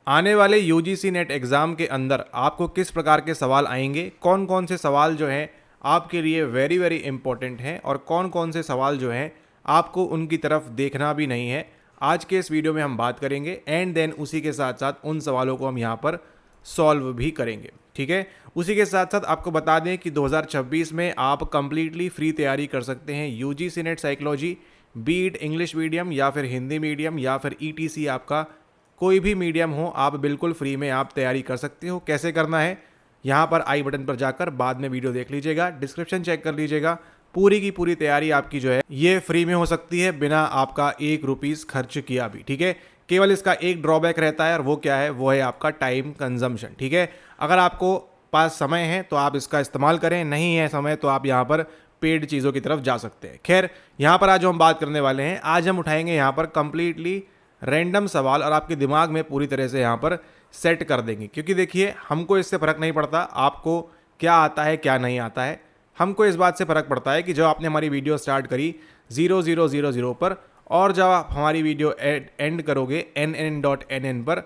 आने वाले UGC net exam के अंदर आपको किस प्रकार के सवाल आएंगे, कौन कौन से सवाल जो हैं आपके लिए वेरी वेरी इंपॉर्टेंट हैं और कौन कौन से सवाल जो हैं आपको उनकी तरफ देखना भी नहीं है, आज के इस वीडियो में हम बात करेंगे। एंड देन उसी के साथ साथ उन सवालों को हम यहाँ पर सॉल्व भी करेंगे। ठीक है, उसी के साथ साथ आपको बता दें कि 2026 में आप कंप्लीटली फ्री तैयारी कर सकते हैं UGC NET psychology, be it English medium या फिर हिंदी मीडियम या फिर ईटीसी, आपका कोई भी मीडियम हो, आप बिल्कुल फ्री में आप तैयारी कर सकते हो। कैसे करना है, यहाँ पर आई बटन पर जाकर बाद में वीडियो देख लीजिएगा, डिस्क्रिप्शन चेक कर लीजिएगा। पूरी की पूरी तैयारी आपकी जो है ये फ्री में हो सकती है बिना आपका ₹1 खर्च किया भी। ठीक है, केवल इसका एक ड्रॉबैक रहता है और वो क्या है, वो है आपका टाइम कंजम्पशन। ठीक है, अगर आपको पास समय है तो आप इसका इस्तेमाल करें, नहीं है समय तो आप यहाँ पर पेड चीज़ों की तरफ जा सकते हैं। खैर, यहाँ पर आज जो हम बात करने वाले हैं, आज हम उठाएंगे यहाँ पर कंप्लीटली रैंडम सवाल और आपके दिमाग में पूरी तरह से यहाँ पर सेट कर देंगे। क्योंकि देखिए, हमको इससे फ़र्क नहीं पड़ता आपको क्या आता है क्या नहीं आता है, हमको इस बात से फ़र्क पड़ता है कि जब आपने हमारी वीडियो स्टार्ट करी 0000 पर और जब आप हमारी वीडियो एंड करोगे nn.nn पर,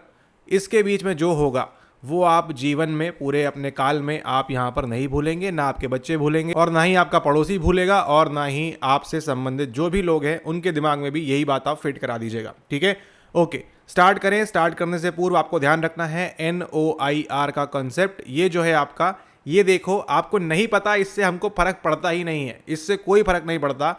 इसके बीच में जो होगा वो आप जीवन में पूरे अपने काल में आप यहाँ पर नहीं भूलेंगे, ना आपके बच्चे भूलेंगे और ना ही आपका पड़ोसी भूलेगा और ना ही आपसे संबंधित जो भी लोग हैं उनके दिमाग में भी यही बात आप फिट करा दीजिएगा। ठीक है, ओके, स्टार्ट करें। स्टार्ट करने से पूर्व आपको ध्यान रखना है NOIR का कॉन्सेप्ट, ये जो है आपका, ये देखो, आपको नहीं पता, इससे हमको फर्क पड़ता ही नहीं है, इससे कोई फर्क नहीं पड़ता।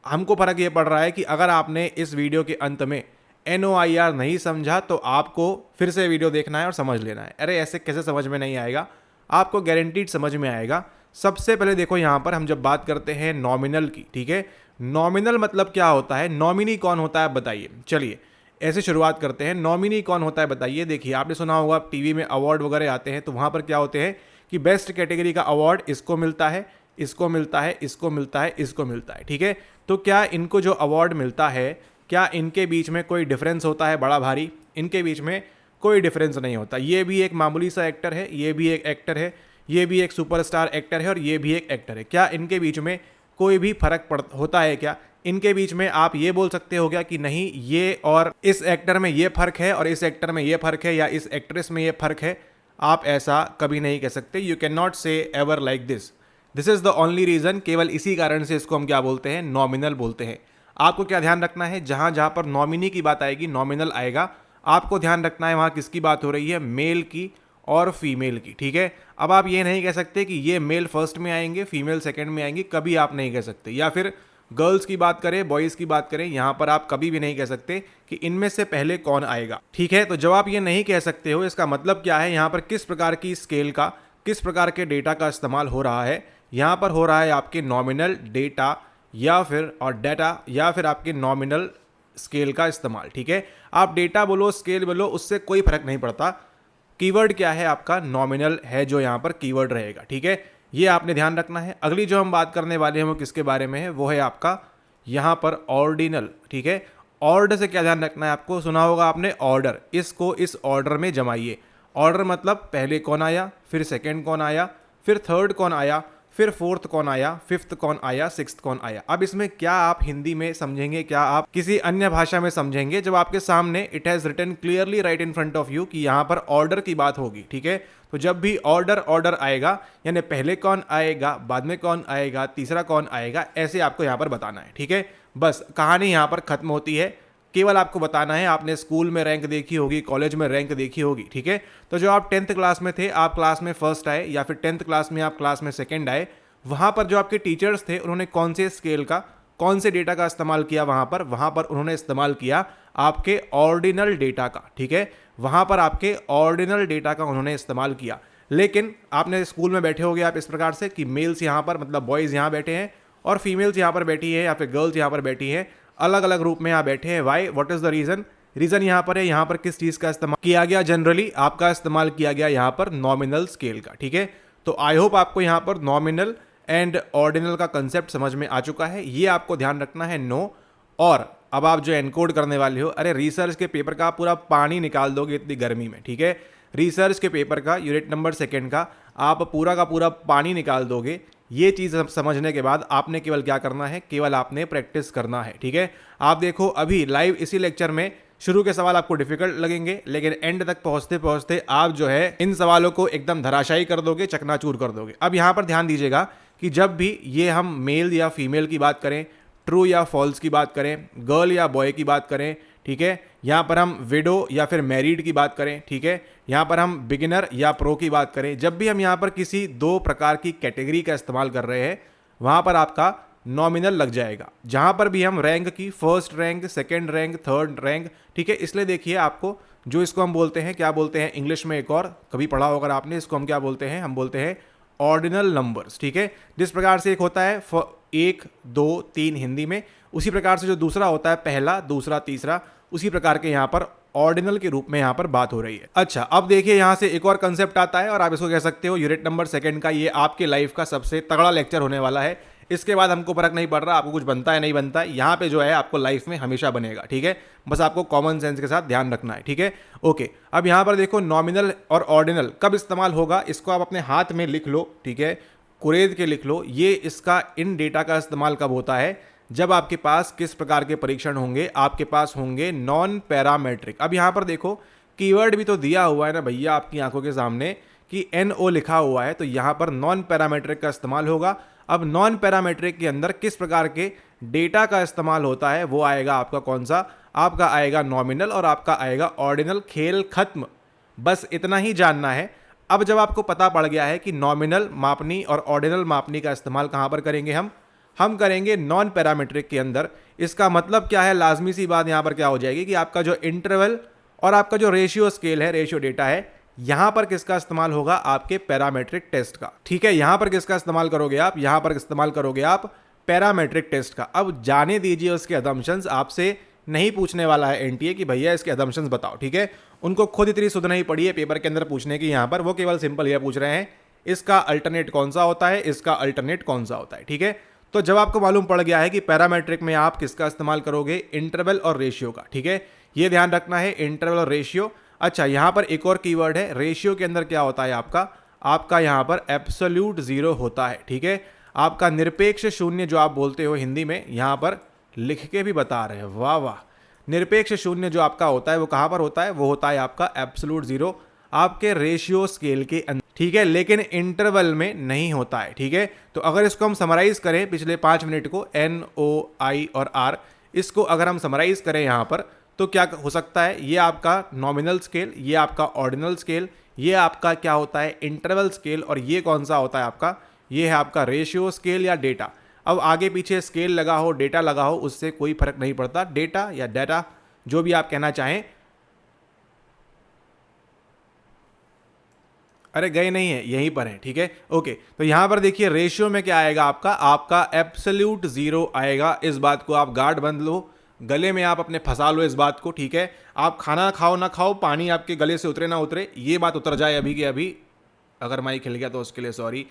हमको फर्क ये पड़ रहा है कि अगर आपने इस वीडियो के अंत में NOIR नहीं समझा तो आपको फिर से वीडियो देखना है और समझ लेना है। अरे ऐसे कैसे समझ में नहीं आएगा, आपको गारंटीड समझ में आएगा। सबसे पहले देखो, यहाँ पर हम जब बात करते हैं नॉमिनल की, ठीक है, नॉमिनल मतलब क्या होता है, नॉमिनी कौन होता है बताइए। चलिए ऐसे शुरुआत करते हैं, नॉमिनी कौन होता है बताइए। देखिए, आपने सुना होगा टीवी में अवार्ड वगैरह आते हैं तो वहाँ पर क्या होते हैं कि बेस्ट कैटेगरी का अवार्ड इसको मिलता है, इसको मिलता है, इसको मिलता है, इसको मिलता है। ठीक है, तो क्या इनको जो अवार्ड मिलता है, क्या इनके बीच में कोई डिफरेंस होता है बड़ा भारी? इनके बीच में कोई डिफरेंस नहीं होता। ये भी एक मामूली सा एक्टर है, ये भी एक एक्टर है, ये भी एक सुपरस्टार एक्टर है और ये भी एक एक्टर है। क्या इनके बीच में कोई भी फर्क होता है क्या? इनके बीच में आप ये बोल सकते हो क्या कि नहीं, ये और इस एक्टर में ये फ़र्क है और इस एक्टर में ये फ़र्क है या इस एक्ट्रेस में ये फ़र्क है? आप ऐसा कभी नहीं कह सकते। यू कैन नॉट से ever like this. This is the only reason. केवल इसी कारण से इसको हम क्या बोलते हैं, नॉमिनल बोलते हैं। आपको क्या ध्यान रखना है, जहाँ जहाँ पर नॉमिनी की बात आएगी, नॉमिनल आएगा, आपको ध्यान रखना है वहाँ किसकी बात हो रही है, मेल की और फीमेल की। ठीक है, अब आप ये नहीं कह सकते कि ये मेल फर्स्ट में आएंगे, फीमेल सेकंड में आएंगी, कभी आप नहीं कह सकते। या फिर गर्ल्स की बात करें, बॉयज़ की बात करें, यहाँ पर आप कभी भी नहीं कह सकते कि इनमें से पहले कौन आएगा। ठीक है, तो जब आप ये नहीं कह सकते हो, इसका मतलब क्या है, यहाँ पर किस प्रकार की स्केल का, किस प्रकार के डेटा का इस्तेमाल हो रहा है। यहाँ पर हो रहा है आपके नॉमिनल डेटा या फिर और डाटा या फिर आपके नॉमिनल स्केल का इस्तेमाल। ठीक है, आप डेटा बोलो, स्केल बोलो, उससे कोई फर्क नहीं पड़ता। कीवर्ड क्या है आपका, नॉमिनल है जो यहाँ पर कीवर्ड रहेगा। ठीक है, ये आपने ध्यान रखना है। अगली जो हम बात करने वाले हैं वो किसके बारे में है, वो है आपका यहाँ पर ऑर्डिनल। ठीक है, ऑर्डर से क्या ध्यान रखना है आपको, सुना होगा आपने ऑर्डर, इसको इस ऑर्डर में जमाइए। ऑर्डर मतलब पहले कौन आया, फिर सेकेंड कौन आया, फिर थर्ड कौन आया, फिर फोर्थ कौन आया, फिफ्थ कौन आया, सिक्स्थ कौन आया। अब इसमें क्या आप हिंदी में समझेंगे, क्या आप किसी अन्य भाषा में समझेंगे, जब आपके सामने it has written clearly right in front of you कि यहाँ पर ऑर्डर की बात होगी। ठीक है, तो जब भी ऑर्डर ऑर्डर आएगा, यानी पहले कौन आएगा, बाद में कौन आएगा, तीसरा कौन आएगा, ऐसे आपको यहाँ पर बताना है। ठीक है, बस कहानी यहाँ पर खत्म होती है। केवल आपको बताना है, आपने स्कूल में रैंक देखी होगी, कॉलेज में रैंक देखी होगी। ठीक है, तो जो आप 10th क्लास में थे, आप क्लास में फर्स्ट आए, या फिर 10th क्लास में आप क्लास में सेकंड आए, वहाँ पर जो आपके टीचर्स थे उन्होंने कौन से स्केल का, कौन से डेटा का इस्तेमाल किया, वहाँ पर उन्होंने इस्तेमाल किया आपके ऑर्डिनल डेटा का। ठीक है, वहाँ पर आपके ऑर्डिनल डेटा का उन्होंने इस्तेमाल किया। लेकिन आपने स्कूल में बैठे होगे आप इस प्रकार से कि मेल्स यहाँ पर मतलब बॉयज़ यहाँ बैठे हैं और फीमेल्स यहाँ पर बैठी है या फिर गर्ल्स यहाँ पर बैठी हैं, अलग अलग रूप में यहाँ बैठे हैं। Why, what is the reason? Reason यहाँ पर है, यहाँ पर किस चीज़ का इस्तेमाल किया गया, जनरली आपका इस्तेमाल किया गया यहाँ पर नॉमिनल स्केल का। ठीक है, तो आई होप आपको यहाँ पर नॉमिनल एंड ऑर्डिनल का कंसेप्ट समझ में आ चुका है। ये आपको ध्यान रखना है, नो। और अब आप जो एनकोड करने वाले हो, अरे रिसर्च के पेपर का पूरा पानी निकाल दोगे इतनी गर्मी में। ठीक है, रिसर्च के पेपर का यूनिट नंबर सेकंड का आप पूरा का पूरा पानी निकाल दोगे। ये चीज़ समझने के बाद आपने केवल क्या करना है, केवल आपने प्रैक्टिस करना है। ठीक है, आप देखो अभी लाइव इसी लेक्चर में शुरू के सवाल आपको डिफिकल्ट लगेंगे, लेकिन एंड तक पहुंचते पहुंचते आप जो है इन सवालों को एकदम धराशायी कर दोगे, चकनाचूर कर दोगे। अब यहां पर ध्यान दीजिएगा कि जब भी ये हम मेल या फीमेल की बात करें, ट्रू या फॉल्स की बात करें, गर्ल या बॉय की बात करें, ठीक है, यहां पर हम विडो या फिर मैरिड की बात करें, ठीक है, यहां पर हम बिगिनर या प्रो की बात करें, जब भी हम यहां पर किसी दो प्रकार की कैटेगरी का इस्तेमाल कर रहे हैं वहां पर आपका नॉमिनल लग जाएगा। जहां पर भी हम रैंक की first rank, second rank, third rank, ठीक है, इसलिए देखिए आपको जो इसको हम बोलते हैं, क्या बोलते हैं इंग्लिश में, एक और कभी पढ़ा होगा आपने, इसको हम क्या बोलते हैं, हम बोलते हैं ऑर्डिनल नंबर्स, ठीक है। जिस प्रकार से एक होता है 1, 2, 3 हिंदी में, उसी प्रकार से जो दूसरा होता है पहला, दूसरा, तीसरा, उसी प्रकार के यहाँ पर ऑर्डिनल के रूप में यहाँ पर बात हो रही है। अच्छा, अब देखिए यहाँ से एक और कंसेप्ट आता है और आप इसको कह सकते हो यूनिट नंबर सेकंड का, ये आपके लाइफ का सबसे तगड़ा लेक्चर होने वाला है। इसके बाद हमको फर्क नहीं पड़ रहा आपको कुछ बनता है नहीं बनता है, यहाँ पे जो है आपको लाइफ में हमेशा बनेगा, ठीक है। बस आपको कॉमन सेंस के साथ ध्यान रखना है, ठीक है, ओके। अब यहाँ पर देखो नॉमिनल और ऑर्डिनल कब इस्तेमाल होगा, इसको आप अपने हाथ में लिख लो, ठीक है, कुरेद के लिख लो। ये इसका इन डेटा का इस्तेमाल कब होता है, जब आपके पास किस प्रकार के परीक्षण होंगे, आपके पास होंगे नॉन पैरामेट्रिक। अब यहाँ पर देखो कीवर्ड भी तो दिया हुआ है ना भैया आपकी आंखों के सामने कि NO लिखा हुआ है, तो यहाँ पर नॉन पैरामेट्रिक का इस्तेमाल होगा। अब नॉन पैरामेट्रिक के अंदर किस प्रकार के डेटा का इस्तेमाल होता है वो आएगा आपका कौन सा, आपका आएगा नॉमिनल और आपका आएगा ऑर्डिनल। खेल खत्म, बस इतना ही जानना है। अब जब आपको पता पड़ गया है कि नॉमिनल मापनी और ऑर्डिनल मापनी का इस्तेमाल कहाँ पर करेंगे, हम करेंगे नॉन पैरामेट्रिक के अंदर। इसका मतलब क्या है, लाजमी सी बात यहाँ पर क्या हो जाएगी कि आपका जो इंटरवल और आपका जो रेशियो स्केल है, रेशियो डेटा है, यहां पर किसका इस्तेमाल होगा, आपके पैरामेट्रिक टेस्ट का, ठीक है। यहां पर किसका इस्तेमाल करोगे आप, यहां पर इस्तेमाल करोगे आप पैरामेट्रिक टेस्ट का। अब जाने दीजिए उसके असम्पशंस, आपसे नहीं पूछने वाला है एनटीए कि भैया इसके असम्पशंस बताओ, ठीक है। उनको खुद इतनी सुध नहीं पड़ी है पेपर के अंदर पूछने की, यहां पर वो केवल सिंपल यह पूछ रहे हैं इसका अल्टरनेट कौन सा होता है, इसका अल्टरनेट कौन सा होता है, ठीक है। तो जब आपको मालूम पड़ गया है कि पैरामेट्रिक में आप किसका इस्तेमाल करोगे, इंटरवल और रेशियो का, ठीक है, ये ध्यान रखना है, इंटरवल और रेशियो। अच्छा, यहां पर एक और कीवर्ड है, रेशियो के अंदर क्या होता है आपका यहां पर एब्सोल्यूट जीरो होता है, ठीक है। आपका निरपेक्ष शून्य जो आप बोलते हो हिंदी में, यहां पर लिख के भी बता रहे हैं, वाह वाह। निरपेक्ष शून्य जो आपका होता है वो कहां पर होता है, वो होता है आपका एब्सोल्यूट जीरो आपके रेशियो स्केल के अंदर, ठीक है, लेकिन इंटरवल में नहीं होता है, ठीक है। तो अगर इसको हम समराइज करें पिछले 5 मिनट को, NO, I और R, इसको अगर हम समराइज करें यहां पर, तो क्या हो सकता है, ये आपका नॉमिनल स्केल, ये आपका ऑर्डिनल स्केल, ये आपका क्या होता है इंटरवल स्केल, और ये कौन सा होता है आपका, ये है आपका रेशियो स्केल या डेटा। अब आगे पीछे स्केल लगा हो, डेटा लगा हो, उससे कोई फर्क नहीं पड़ता, डेटा या डाटा जो भी आप कहना चाहें। अरे गए नहीं है, यहीं पर है, ठीक है, ओके। तो यहां पर देखिए रेशियो में क्या आएगा आपका एब्सोल्यूट जीरो आएगा। इस बात को आप गार्ड बंद लो, गले में आप अपने फंसा लो इस बात को, ठीक है। आप खाना खाओ ना खाओ, पानी आपके गले से उतरे ना उतरे, ये बात उतर जाए अभी के अभी। अगर माइक हिल गया तो उसके लिए सॉरी,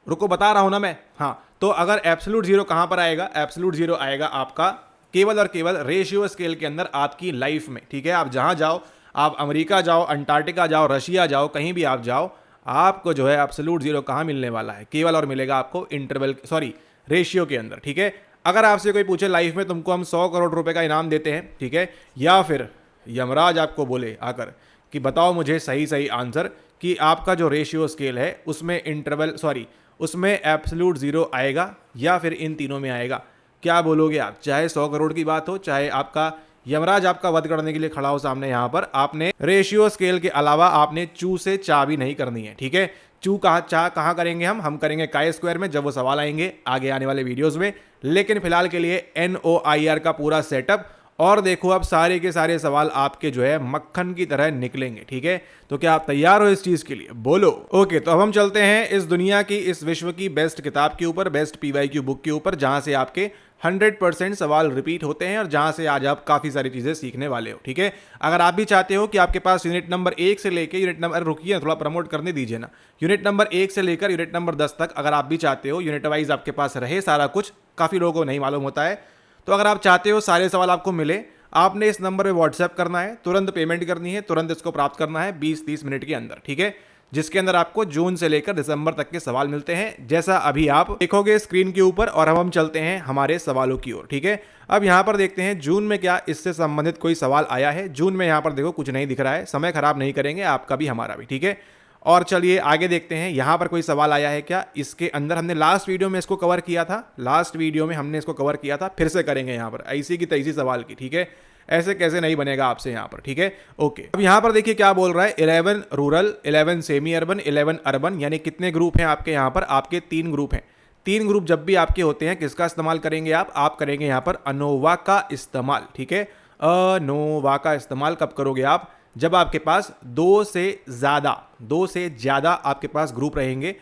रुको बता रहा हूं ना मैं। हाँ, तो अगर एब्सोल्यूट जीरो कहां पर आएगा, एब्सोल्यूट जीरो आएगा आपका केवल और केवल रेशियो स्केल के अंदर आपकी लाइफ में, ठीक है। आप जहां जाओ, आप अमेरिका जाओ, अंटार्कटिका जाओ, रशिया जाओ, कहीं भी आप जाओ, आपको जो है एब्सोल्यूट जीरो कहां मिलने वाला है, केवल और मिलेगा आपको इंटरवल, सॉरी रेशियो के अंदर, ठीक है। अगर आपसे कोई पूछे लाइफ में तुमको हम 100 करोड़ रुपए का इनाम देते हैं, ठीक है, या फिर यमराज आपको बोले आकर कि बताओ मुझे सही सही आंसर कि आपका जो रेशियो स्केल है उसमें इंटरवल, सॉरी उसमें एब्सोल्यूट जीरो आएगा या फिर इन तीनों में आएगा, क्या बोलोगे आप। चाहे 100 करोड़ की बात हो, चाहे आपका यमराज आपका वध करने के लिए खड़ा हो सामने, यहां पर आपने रेशियो स्केल के अलावा आपने चू से चा भी नहीं करनी है, ठीक है। चू कहाँ चा कहाँ करेंगे हम करेंगे काय स्क्वायर में, जब वो सवाल आएंगे आगे आने वाले वीडियोस में। लेकिन फिलहाल के लिए NOIR का पूरा सेटअप, और देखो अब सारे के सारे सवाल आपके जो है मक्खन की तरह निकलेंगे, ठीक है। तो क्या आप तैयार हो इस चीज के लिए, बोलो। ओके, तो अब हम चलते हैं इस दुनिया की, इस विश्व की बेस्ट किताब के ऊपर, बेस्ट PYQ बुक के ऊपर, जहां से आपके 100% सवाल रिपीट होते हैं और जहां से आज आप काफी सारी चीजें सीखने वाले हो, ठीक है। अगर आप भी चाहते हो कि आपके पास यूनिट नंबर 1 से लेकर यूनिट नंबर, रुकिए थोड़ा प्रमोट करने दीजिए ना, यूनिट नंबर 1 से लेकर यूनिट नंबर 10 तक अगर आप भी चाहते हो यूनिट वाइज आपके पास रहे सारा कुछ, काफी लोगों को नहीं मालूम होता है, तो अगर आप चाहते हो सारे सवाल आपको मिले, आपने इस नंबर पे व्हाट्सएप करना है, तुरंत पेमेंट करनी है, तुरंत इसको प्राप्त करना है 20-30 मिनट के अंदर, ठीक है। जिसके अंदर आपको जून से लेकर दिसंबर तक के सवाल मिलते हैं, जैसा अभी आप देखोगे स्क्रीन के ऊपर। और हम चलते हैं हमारे सवालों की ओर, ठीक है। अब यहाँ पर देखते हैं जून में क्या इससे संबंधित कोई सवाल आया है। जून में यहाँ पर देखो कुछ नहीं दिख रहा है, समय खराब नहीं करेंगे आपका भी हमारा भी, ठीक है। और चलिए आगे देखते हैं यहाँ पर कोई सवाल आया है क्या इसके अंदर। हमने लास्ट वीडियो में इसको कवर किया था, लास्ट वीडियो में हमने इसको कवर किया था, फिर से करेंगे यहाँ पर ऐसी की तैसी सवाल की, ठीक है। ऐसे कैसे नहीं बनेगा आपसे यहाँ पर, ठीक है, ओके। अब यहाँ पर देखिए क्या बोल रहा है, 11 रूरल, 11 सेमी अर्बन, 11 अर्बन, यानी कितने ग्रुप हैं आपके यहाँ पर। आपके 3 ग्रुप हैं। 3 ग्रुप जब भी आपके होते हैं किसका इस्तेमाल करेंगे आप करेंगे यहाँ पर अनोवा का इस्तेमाल, ठीक है। अनोवा का इस्तेमाल कब करोगे आप, जब आपके पास 2 से ज़्यादा आपके पास ग्रुप रहेंगे,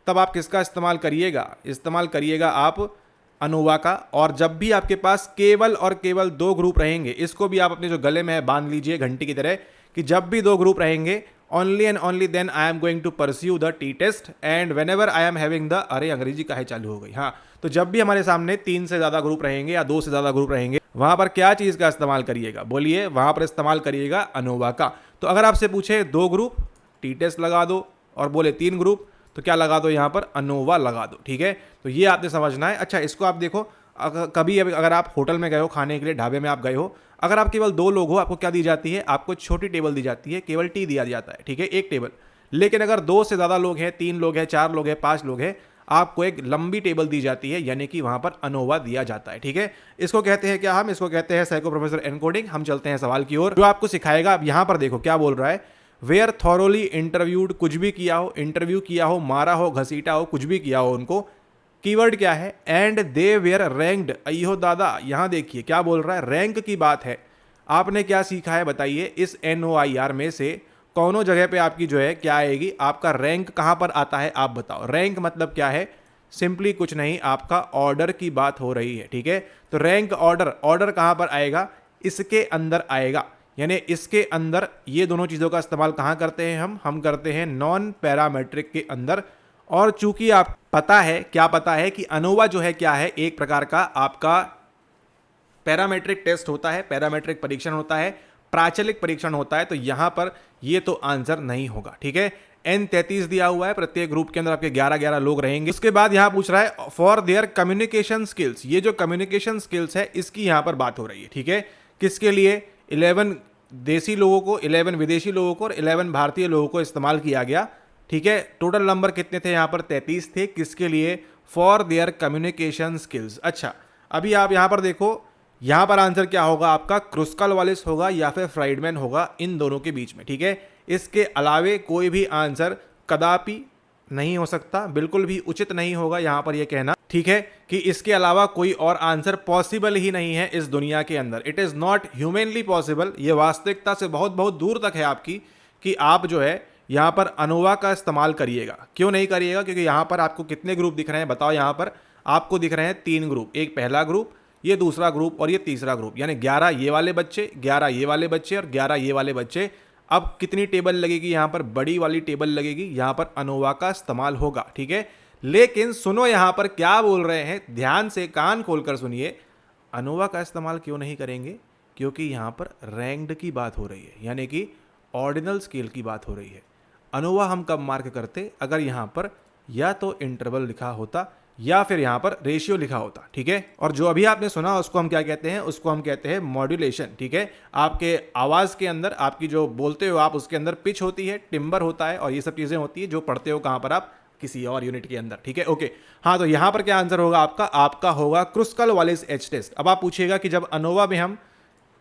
तब आप किसका इस्तेमाल करिएगा आप अनोवा का। और जब भी आपके पास केवल और केवल 2 ग्रुप रहेंगे, इसको भी आप अपने जो गले में बांध लीजिए घंटी की तरह, कि जब भी 2 ग्रुप रहेंगे, only and only then I am going to pursue the T test and whenever I am having the, अरे अंग्रेजी काहे चालू हो गई, हाँ। तो जब भी हमारे सामने 3 से ज़्यादा ग्रुप रहेंगे या 2 से ज़्यादा ग्रुप रहेंगे, वहां पर क्या चीज़ का इस्तेमाल करिएगा, बोलिए, वहां पर इस्तेमाल करिएगा अनोवा का। तो अगर आपसे पूछे 2 ग्रुप टी टेस्ट लगा दो, और बोले 3 ग्रुप तो क्या लगा दो, यहाँ पर अनोवा लगा दो, ठीक है। तो ये आपने समझना है। अच्छा, इसको आप देखो, कभी अगर आप होटल में गए हो खाने के लिए, ढाबे में आप गए हो, अगर आप केवल 2 लोग हो, आपको क्या दी जाती है, आपको छोटी टेबल दी जाती है, केवल टी दिया जाता है, ठीक है, एक टेबल। लेकिन अगर 2 से ज़्यादा लोग हैं, 3 लोग हैं, 4 लोग हैं, 5 लोग हैं, आपको एक लंबी टेबल दी जाती है, यानी कि वहां पर अनोवा दिया जाता है, ठीक है। इसको कहते हैं क्या, हम इसको कहते हैं साइको प्रोफेसर एनकोडिंग। हम चलते हैं सवाल की ओर, जो आपको सिखाएगा। अब यहां पर देखो क्या बोल रहा है, वेयर थॉरोली इंटरव्यूड, कुछ भी किया हो, इंटरव्यू किया हो, मारा हो, घसीटा हो, कुछ भी किया हो उनको। कीवर्ड क्या है, एंड दे वेयर रैंक्ड। अयो दादा, यहां देखिए क्या बोल रहा है, रैंक की बात है। आपने क्या सीखा है बताइए, इस NOIR में से कौनों जगह पे आपकी जो है क्या आएगी, आपका रैंक कहां पर आता है, आप बताओ। रैंक मतलब क्या है, सिंपली कुछ नहीं, आपका ऑर्डर की बात हो रही है, ठीक है। तो रैंक ऑर्डर कहां पर आएगा, इसके अंदर आएगा, यानी इसके अंदर। ये दोनों चीज़ों का इस्तेमाल कहाँ करते हैं हम करते हैं नॉन पैरामेट्रिक के अंदर। और चूंकि आप पता है कि अनोवा जो है क्या है, एक प्रकार का आपका पैरामेट्रिक टेस्ट होता है, पैरामेट्रिक परीक्षण होता है, प्राचलिक परीक्षण होता है। तो यहां पर ये तो आंसर नहीं होगा, ठीक है। N33 दिया हुआ है, प्रत्येक ग्रुप के अंदर आपके 11-11 लोग रहेंगे। उसके बाद यहां पूछ रहा है फॉर देयर कम्युनिकेशन स्किल्स। ये जो कम्युनिकेशन स्किल्स है इसकी यहां पर बात हो रही है, ठीक है। किसके लिए, 11 देसी लोगों को, 11 विदेशी लोगों को और 11 भारतीय लोगों को इस्तेमाल किया गया, ठीक है। टोटल नंबर कितने थे यहाँ पर, 33 थे। किसके लिए, फॉर देयर कम्युनिकेशन स्किल्स। अच्छा, अभी आप यहाँ पर देखो, यहाँ पर आंसर क्या होगा आपका, क्रुस्कल वालिस होगा या फिर फ्राइडमैन होगा, इन दोनों के बीच में, ठीक है। इसके अलावे कोई भी आंसर कदापि नहीं हो सकता, बिल्कुल भी उचित नहीं होगा यहाँ पर यह कहना, ठीक है, कि इसके अलावा कोई और आंसर पॉसिबल ही नहीं है इस दुनिया के अंदर। It is not humanly possible. ये वास्तविकता से बहुत बहुत दूर तक है आपकी, कि आप जो है यहाँ पर अनोवा का इस्तेमाल करिएगा। क्यों नहीं करिएगा, क्योंकि यहाँ पर आपको कितने ग्रुप दिख रहे हैं बताओ। यहाँ पर आपको दिख रहे हैं 3 ग्रुप, एक पहला ग्रुप, ये दूसरा ग्रुप और ये तीसरा ग्रुप, यानी 11 ये वाले बच्चे, 11 ये वाले बच्चे और 11 ये वाले बच्चे। अब कितनी टेबल लगेगी यहाँ पर, बड़ी वाली टेबल लगेगी, यहाँ पर अनोवा का इस्तेमाल होगा, ठीक है। लेकिन सुनो यहाँ पर क्या बोल रहे हैं, ध्यान से कान खोलकर सुनिए। अनोवा का इस्तेमाल क्यों नहीं करेंगे, क्योंकि यहाँ पर रैंक्ड की बात हो रही है, यानी कि ऑर्डिनल स्केल की बात हो रही है। अनोवा हम कब मार्क करते, अगर यहाँ पर या तो इंटरवल लिखा होता या फिर यहाँ पर रेशियो लिखा होता, ठीक है। और जो अभी आपने सुना उसको हम क्या कहते हैं, उसको हम कहते हैं मॉड्यूलेशन, ठीक है। आपके आवाज़ के अंदर, आपकी जो बोलते हो आप, उसके अंदर पिच होती है, टिम्बर होता है और ये सब चीज़ें होती है जो पढ़ते हो कहाँ पर आप, किसी और यूनिट के अंदर, ठीक है, ओके। हाँ, तो यहाँ पर क्या आंसर होगा आपका होगा क्रुस्कल वालिस एच टेस्ट। अब आप पूछिएगा कि जब अनोवा में हम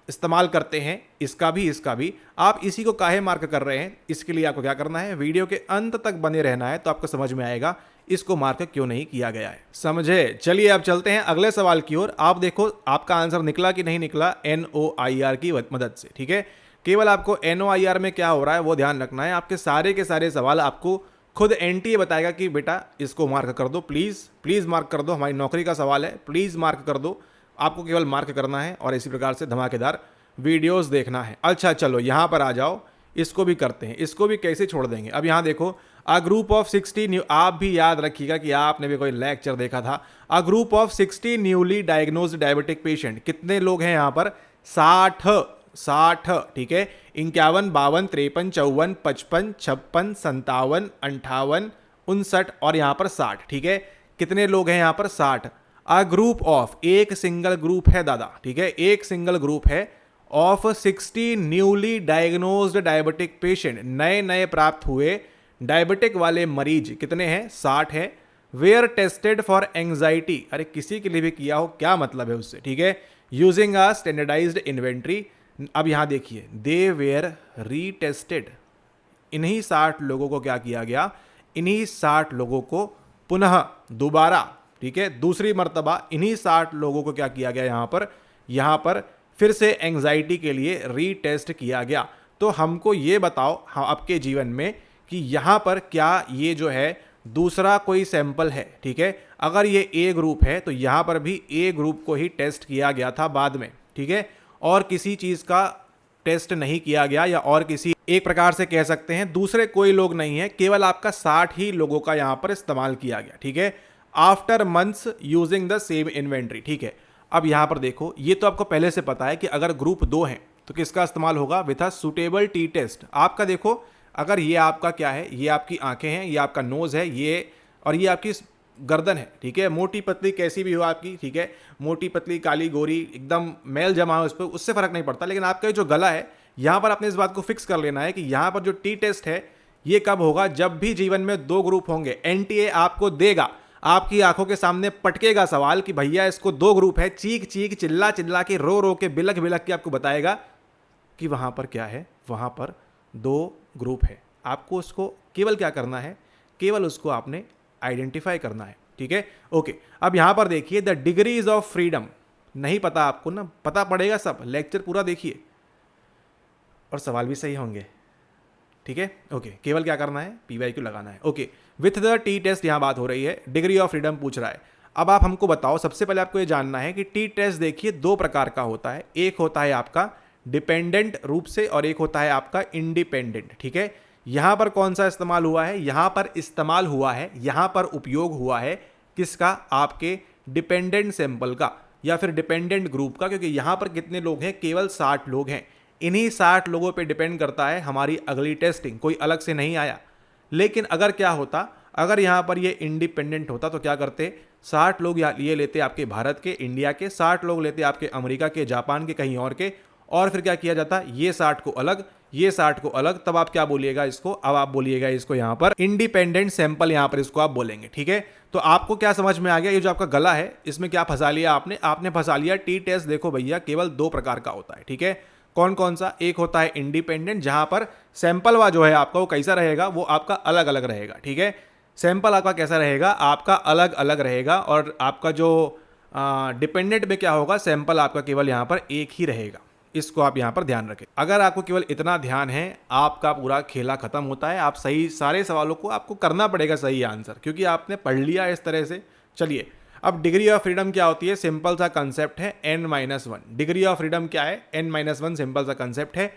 इस्तेमाल करते हैं, इसका भी आप इसी को काहे मार्क कर रहे हैं, इसके लिए आपको क्या करना है, वीडियो के अंत तक बने रहना है, तो आपको समझ में आएगा इसको मार्क क्यों नहीं किया गया है, समझे। चलिए अब चलते हैं अगले सवाल की ओर। आप देखो आपका आंसर निकला कि नहीं निकला NOIR की मदद से, ठीक है। केवल आपको NOIR में क्या हो रहा है वो ध्यान रखना है। आपके सारे के सारे सवाल आपको खुद NTA बताएगा कि बेटा इसको मार्क कर दो, प्लीज़ मार्क कर दो, हमारी नौकरी का सवाल है, प्लीज़ मार्क कर दो। आपको केवल मार्क करना है और इसी प्रकार से धमाकेदार वीडियोस देखना है। अच्छा चलो यहाँ पर आ जाओ, इसको भी करते हैं, इसको भी कैसे छोड़ देंगे। अब यहाँ देखो, अ ग्रुप ऑफ 60 न्यू, आप भी याद रखिएगा कि आपने भी कोई लेक्चर देखा था। A group of 60 newly diagnosed diabetic patient, कितने लोग हैं यहाँ पर, 60, 60, ठीक है, 51, 52, 53, 54, 55, 56, 57, 58, 59 और यहाँ पर 60, ठीक है। कितने लोग हैं यहाँ पर? 60। अ ग्रुप ऑफ, एक सिंगल ग्रुप है दादा, ठीक है, एक सिंगल ग्रुप है of 60 newly diagnosed diabetic patient, नए नए प्राप्त हुए डायबिटिक वाले मरीज कितने हैं? 60 है। वेयर टेस्टेड फॉर एंजाइटी, अरे किसी के लिए भी किया हो, क्या मतलब है उससे, ठीक है, यूजिंग अ स्टैंडर्डाइज्ड इन्वेंट्री। अब यहां देखिए, दे वेयर रीटेस्टेड, इन्हीं 60 लोगों को क्या किया गया? इन्हीं 60 लोगों को पुनः दोबारा, ठीक है, दूसरी मर्तबा इन्हीं 60 लोगों को क्या किया गया? यहां पर फिर से एंजाइटी के लिए रीटेस्ट किया गया। तो हमको ये बताओ, हाँ, आपके जीवन में कि यहां पर क्या ये जो है दूसरा कोई सैंपल है, ठीक है, अगर ये ए ग्रुप है तो यहां पर भी ए ग्रुप को ही टेस्ट किया गया था बाद में, ठीक है, और किसी चीज का टेस्ट नहीं किया गया, या और किसी एक प्रकार से कह सकते हैं दूसरे कोई लोग नहीं है, केवल आपका 60 ही लोगों का यहां पर इस्तेमाल किया गया, ठीक है, after months using the same inventory, ठीक है। अब यहां पर देखो, ये तो आपको पहले से पता है कि अगर ग्रुप 2 है तो किसका इस्तेमाल होगा? With a suitable T test. आपका देखो, अगर ये आपका क्या है, ये आपकी आंखें हैं, ये आपका नोज है, ये और ये आपकी गर्दन है, ठीक है, मोटी पतली कैसी भी हो आपकी, ठीक है, मोटी पतली काली गोरी एकदम मैल जमा हो उस पर, उससे फर्क नहीं पड़ता, लेकिन आपका जो गला है यहां पर आपने इस बात को फिक्स कर लेना है कि यहां पर जो टी टेस्ट है ये कब होगा? जब भी जीवन में 2 ग्रुप होंगे, एनटीए आपको देगा, आपकी आंखों के सामने पटकेगा सवाल कि भैया इसको 2 ग्रुप है, चीख चीख चिल्ला चिल्ला के रो रो के बिलख बिलख के आपको बताएगा कि वहां पर क्या है, वहां पर 2 ग्रुप है। आपको उसको केवल क्या करना है? केवल उसको आपने आइडेंटिफाई करना है, ठीक है, ओके। अब यहां पर देखिए, द डिग्रीज ऑफ फ्रीडम, नहीं पता आपको ना, पता पड़ेगा सब, लेक्चर पूरा देखिए और सवाल भी सही होंगे, ठीक है, ओके। केवल क्या करना है? PYQ लगाना है, okay. With the T test यहां बात हो रही है, डिग्री ऑफ फ्रीडम पूछ रहा है। अब आप हमको बताओ, सबसे पहले आपको ये जानना है कि टी टेस्ट देखिए 2 प्रकार का होता है, एक होता है आपका डिपेंडेंट रूप से और एक होता है आपका इंडिपेंडेंट, ठीक है। यहां पर कौन सा इस्तेमाल हुआ है? यहां पर इस्तेमाल हुआ है, यहां पर उपयोग हुआ है किसका? आपके डिपेंडेंट सैंपल का या फिर डिपेंडेंट ग्रुप का, क्योंकि यहां पर कितने लोग हैं? केवल 60 लोग हैं। इन्हीं 60 लोगों पे डिपेंड करता है हमारी अगली टेस्टिंग, कोई अलग से नहीं आया। लेकिन अगर क्या होता, अगर यहां पर ये इंडिपेंडेंट होता तो क्या करते? 60 लोग ये लेते आपके भारत के, इंडिया के, 60 लोग लेते आपके अमेरिका के, जापान के, कहीं और के, और फिर क्या किया जाता? ये 60 को अलग, ये 60 को अलग, तब आप क्या बोलिएगा इसको? अब आप बोलिएगा इसको यहां पर इंडिपेंडेंट सैंपल, यहां पर इसको आप बोलेंगे, ठीक है। तो आपको क्या समझ में आ गया? ये जो आपका गला है इसमें क्या फंसा लिया आपने फंसा लिया टी टेस्ट। देखो भैया, केवल 2 प्रकार का होता है, ठीक है। कौन कौन सा? एक होता है इंडिपेंडेंट, जहां पर सैंपल वा जो है आपका वो कैसा रहेगा? वो आपका अलग अलग रहेगा, ठीक है। सैंपल आपका कैसा रहेगा? आपका अलग अलग रहेगा। और आपका जो डिपेंडेंट में क्या होगा? सैंपल आपका केवल यहां पर एक ही रहेगा। इसको आप यहां पर ध्यान रखें। अगर आपको केवल इतना ध्यान है, आपका पूरा खेला खत्म होता है। आप सही सारे सवालों को आपको करना पड़ेगा सही आंसर, क्योंकि आपने पढ़ लिया इस तरह से। चलिए, अब डिग्री ऑफ फ्रीडम क्या होती है? सिंपल सा कंसेप्ट है n-1। डिग्री ऑफ फ्रीडम क्या है? n-1 सिंपल सा कंसेप्ट है।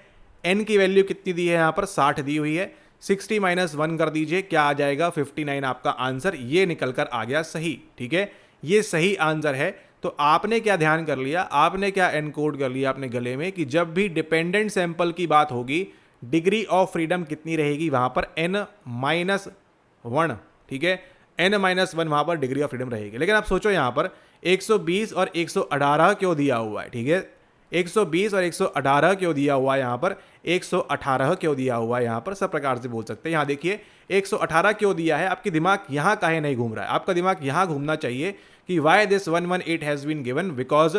n की वैल्यू कितनी दी है? यहां पर 60 दी हुई है। 60 - 1 कर दीजिए, क्या आ जाएगा? 59 आपका आंसर। ये निकल कर आ गया सही, ठीक है, ये सही आंसर है। तो आपने क्या ध्यान कर लिया? आपने क्या एनकोड कर लिया अपने गले में कि जब भी डिपेंडेंट सैंपल की बात होगी, डिग्री ऑफ फ्रीडम कितनी रहेगी? वहां पर n-1, ठीक है, n-1 वहां पर डिग्री ऑफ फ्रीडम रहेगी। लेकिन आप सोचो यहां पर 120 और 118 क्यों दिया हुआ है? ठीक है, 120 और 118 क्यों दिया हुआ है? यहां पर 118 क्यों दिया हुआ है? यहां पर सब प्रकार से बोल सकते हैं। यहां देखिए 118 क्यों दिया है? आपकी दिमाग यहां काहे नहीं घूम रहा है? आपका दिमाग यहां घूमना चाहिए कि why this 118 has been given, because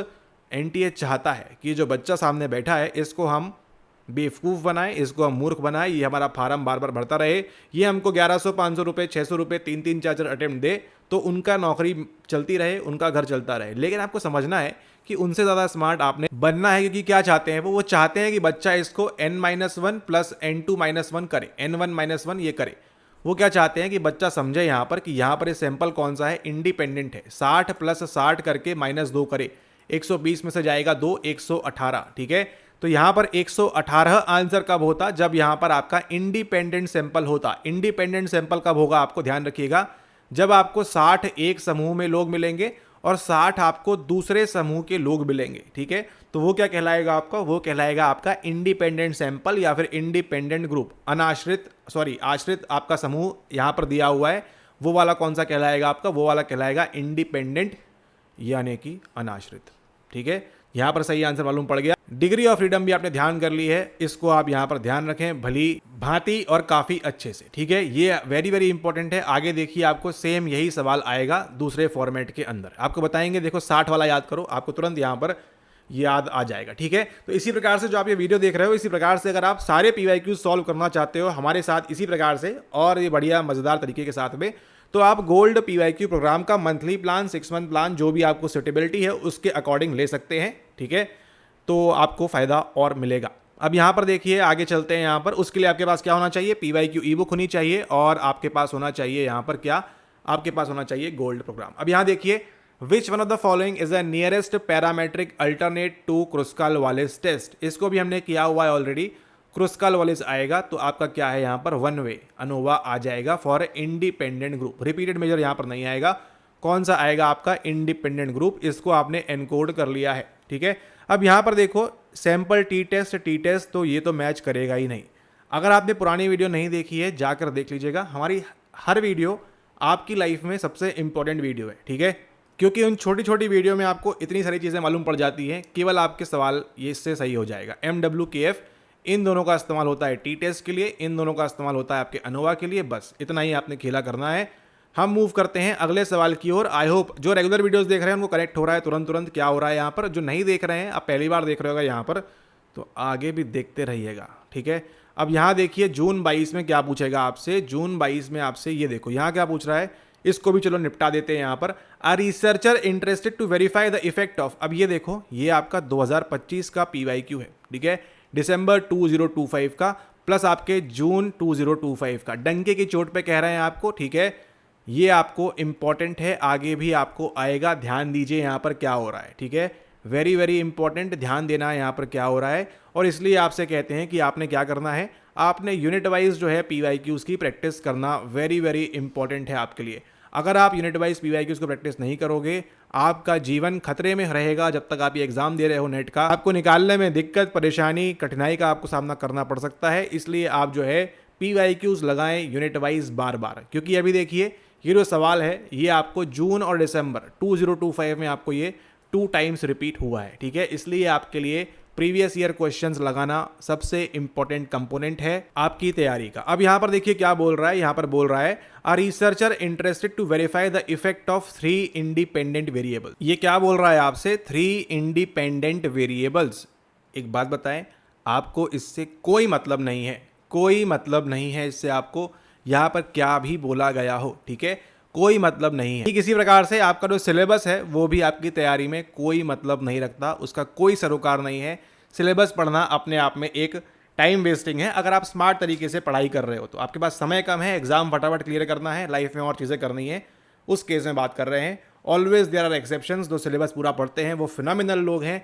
NTA चाहता है कि जो बच्चा सामने बैठा है इसको हम बेवकूफ़ बनाएं, इसको हम मूर्ख बनाएं, ये हमारा फार्म बार बार भरता रहे, ये हमको 1100 500 रुपये 600 रुपये 3 4 अटेम्प्ट दे तो उनका नौकरी चलती रहे, उनका घर चलता रहे। लेकिन आपको समझना है कि उनसे ज़्यादा स्मार्ट आपने बनना है, क्योंकि क्या चाहते हैं वो चाहते हैं कि बच्चा इसको n-1 प्लस n2-1 करे, n1-1 ये करे। वो क्या चाहते हैं कि बच्चा समझे यहाँ पर कि यहाँ पर ये सैंपल कौन सा है? इंडिपेंडेंट है। 60 + 60 करके -2 करे, 120 में से जाएगा 2, 118, ठीक है। तो यहाँ पर 118 आंसर कब होता? जब यहाँ पर आपका इंडिपेंडेंट सैंपल होता। इंडिपेंडेंट सैंपल कब होगा? आपको ध्यान रखिएगा, जब आपको 60 एक समूह में लोग मिलेंगे और 60 आपको दूसरे समूह के लोग मिलेंगे, ठीक है। तो वो क्या कहलाएगा आपका, वो कहलाएगा आपका इंडिपेंडेंट सैंपल या फिर इंडिपेंडेंट ग्रुप। आश्रित आपका समूह यहाँ पर दिया हुआ है, वो वाला कौन सा कहलाएगा आपका, वो वाला कहलाएगा इंडिपेंडेंट यानी कि अनाश्रित, ठीक है। यहाँ पर सही आंसर मालूम पड़ गया। डिग्री ऑफ फ्रीडम भी आपने ध्यान कर ली है, इसको आप यहाँ पर ध्यान रखें भली भांति और काफी अच्छे से, ठीक है। ये वेरी वेरी इंपॉर्टेंट है। आगे देखिए आपको सेम यही सवाल आएगा दूसरे फॉर्मेट के अंदर, आपको बताएंगे। देखो 60 वाला याद करो, आपको तुरंत यहाँ पर याद आ जाएगा, ठीक है। तो इसी प्रकार से जो आप ये वीडियो देख रहे हो, इसी प्रकार से अगर आप सारे PYQ सॉल्व करना चाहते हो हमारे साथ इसी प्रकार से और ये बढ़िया मजेदार तरीके के साथ में, तो आप गोल्ड PYQ प्रोग्राम का मंथली प्लान, 6 मंथ प्लान, जो भी आपको सुटेबिलिटी है उसके अकॉर्डिंग ले सकते हैं, ठीक है। तो आपको फायदा और मिलेगा। अब यहाँ पर देखिए आगे चलते हैं। यहाँ पर उसके लिए आपके पास क्या होना चाहिए, PYQ ई बुक होनी चाहिए और आपके पास होना चाहिए यहाँ पर क्या, आपके पास होना चाहिए गोल्ड प्रोग्राम। अब यहाँ देखिए, which one of the following is the nearest parametric alternate to Kruskal Wallis test. इसको भी हमने किया हुआ है ऑलरेडी। क्रुस्काल वालिस आएगा तो आपका क्या है यहाँ पर वन वे अनोवा आ जाएगा for independent group. Repeated measure यहाँ पर नहीं आएगा। कौन सा आएगा आपका, इंडिपेंडेंट ग्रुप। इसको आपने एनकोड कर लिया है, ठीक है। अब यहाँ पर देखो सैंपल टी टेस्ट तो ये तो मैच करेगा ही नहीं। अगर आपने पुरानी वीडियो नहीं देखी है जाकर देख लीजिएगा। हमारी हर वीडियो आपकी लाइफ में सबसे इंपॉर्टेंट वीडियो है, ठीक है, क्योंकि उन छोटी छोटी वीडियो में आपको इतनी सारी चीज़ें मालूम पड़ जाती हैं। केवल आपके सवाल ये इससे सही हो जाएगा। MWKF इन दोनों का इस्तेमाल होता है टी टेस्ट के लिए, इन दोनों का इस्तेमाल होता है आपके अनोवा के लिए। बस इतना ही आपने खेला करना है। हम मूव करते हैं अगले सवाल की ओर। आई होप जो रेगुलर वीडियोस देख रहे हैं उनको कनेक्ट हो रहा है तुरंत क्या हो रहा है यहाँ पर। जो नहीं देख रहे हैं, आप पहली बार देख रहे होगा यहाँ पर, तो आगे भी देखते रहिएगा, ठीक है। अब यहाँ देखिए जून 22 में क्या पूछेगा आपसे। जून 22 में आपसे ये देखो यहाँ क्या पूछ रहा है, इसको भी चलो निपटा देते हैं यहाँ पर। A researcher interested to verify the effect of. अब ये देखो ये आपका 2025 का PYQ है, ठीक है, दिसंबर 2025 का प्लस आपके जून 2025 का। डंके की चोट पे कह रहे हैं आपको, ठीक है। ये आपको इंपॉर्टेंट है, आगे भी आपको आएगा। ध्यान दीजिए यहाँ पर क्या हो रहा है, ठीक है। वेरी वेरी इंपॉर्टेंट, ध्यान देना है यहाँ पर क्या हो रहा है। और इसलिए आपसे कहते हैं कि आपने क्या करना है, आपने यूनिट वाइज जो है PYQs की प्रैक्टिस करना वेरी वेरी इंपॉर्टेंट है आपके लिए। अगर आप यूनिट वाइज PYQs को प्रैक्टिस नहीं करोगे, आपका जीवन खतरे में रहेगा। जब तक आप ये एग्जाम दे रहे हो नेट का, आपको निकालने में दिक्कत, परेशानी, कठिनाई का आपको सामना करना पड़ सकता है। इसलिए आप जो है PYQs लगाएं यूनिट वाइज बार बार, क्योंकि अभी देखिए ये जो सवाल है ये आपको जून और दिसंबर 2025 में आपको ये 2 टाइम्स रिपीट हुआ है, ठीक है। इसलिए आपके लिए प्रीवियस ईयर क्वेश्चंस लगाना सबसे इंपॉर्टेंट कंपोनेंट है आपकी तैयारी का। अब यहाँ पर देखिए क्या बोल रहा है, यहाँ पर बोल रहा है a researcher interested to verify the effect of 3 independent variable. ये क्या बोल रहा है आपसे, 3 इंडिपेंडेंट वेरिएबल्स। एक बात बताएं, आपको इससे कोई मतलब नहीं है, कोई मतलब नहीं है इससे आपको यहाँ पर क्या भी बोला गया हो, ठीक है, कोई मतलब नहीं है। ठीक इसी प्रकार से आपका जो सिलेबस है वो भी आपकी तैयारी में कोई मतलब नहीं रखता, उसका कोई सरोकार नहीं है। सिलेबस पढ़ना अपने आप में एक टाइम वेस्टिंग है। अगर आप स्मार्ट तरीके से पढ़ाई कर रहे हो तो आपके पास समय कम है, एग्जाम फटाफट क्लियर करना है, लाइफ में और चीज़ें करनी है, उस केस में बात कर रहे हैं। Always there are exceptions. जो सिलेबस पूरा पढ़ते हैं वो फिनोमिनल लोग हैं,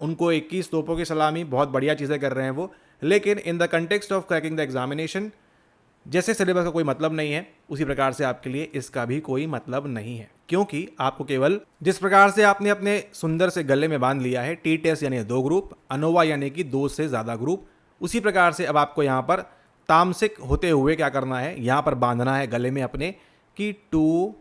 उनको 21 तोपों की सलामी, बहुत बढ़िया चीज़ें कर रहे हैं वो। लेकिन in the context of cracking the examination, जैसे सिलेबस का कोई मतलब नहीं है, उसी प्रकार से आपके लिए इसका भी कोई मतलब नहीं है, क्योंकि आपको केवल जिस प्रकार से आपने अपने सुंदर से गले में बांध लिया है टी टेस्ट यानी 2 ग्रुप, अनोवा यानी कि 2 से ज़्यादा ग्रुप, उसी प्रकार से अब आपको यहाँ पर तामसिक होते हुए क्या करना है, यहाँ पर बांधना है गले में अपने कि 2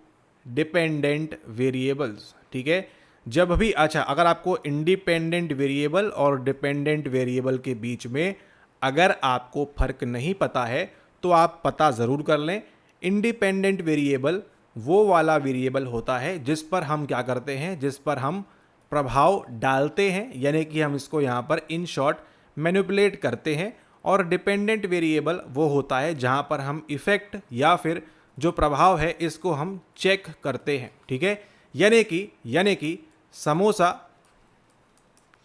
डिपेंडेंट वेरिएबल्स, ठीक है। जब भी अच्छा, अगर आपको इंडिपेंडेंट वेरिएबल और डिपेंडेंट वेरिएबल के बीच में अगर आपको फर्क नहीं पता है तो आप पता ज़रूर कर लें। इंडिपेंडेंट वेरिएबल वो वाला वेरिएबल होता है जिस पर हम क्या करते हैं, जिस पर हम प्रभाव डालते हैं, यानी कि हम इसको यहाँ पर इन शॉर्ट मैनिपुलेट करते हैं। और डिपेंडेंट वेरिएबल वो होता है जहाँ पर हम इफ़ेक्ट या फिर जो प्रभाव है इसको हम चेक करते हैं, ठीक है। यानी कि समोसा,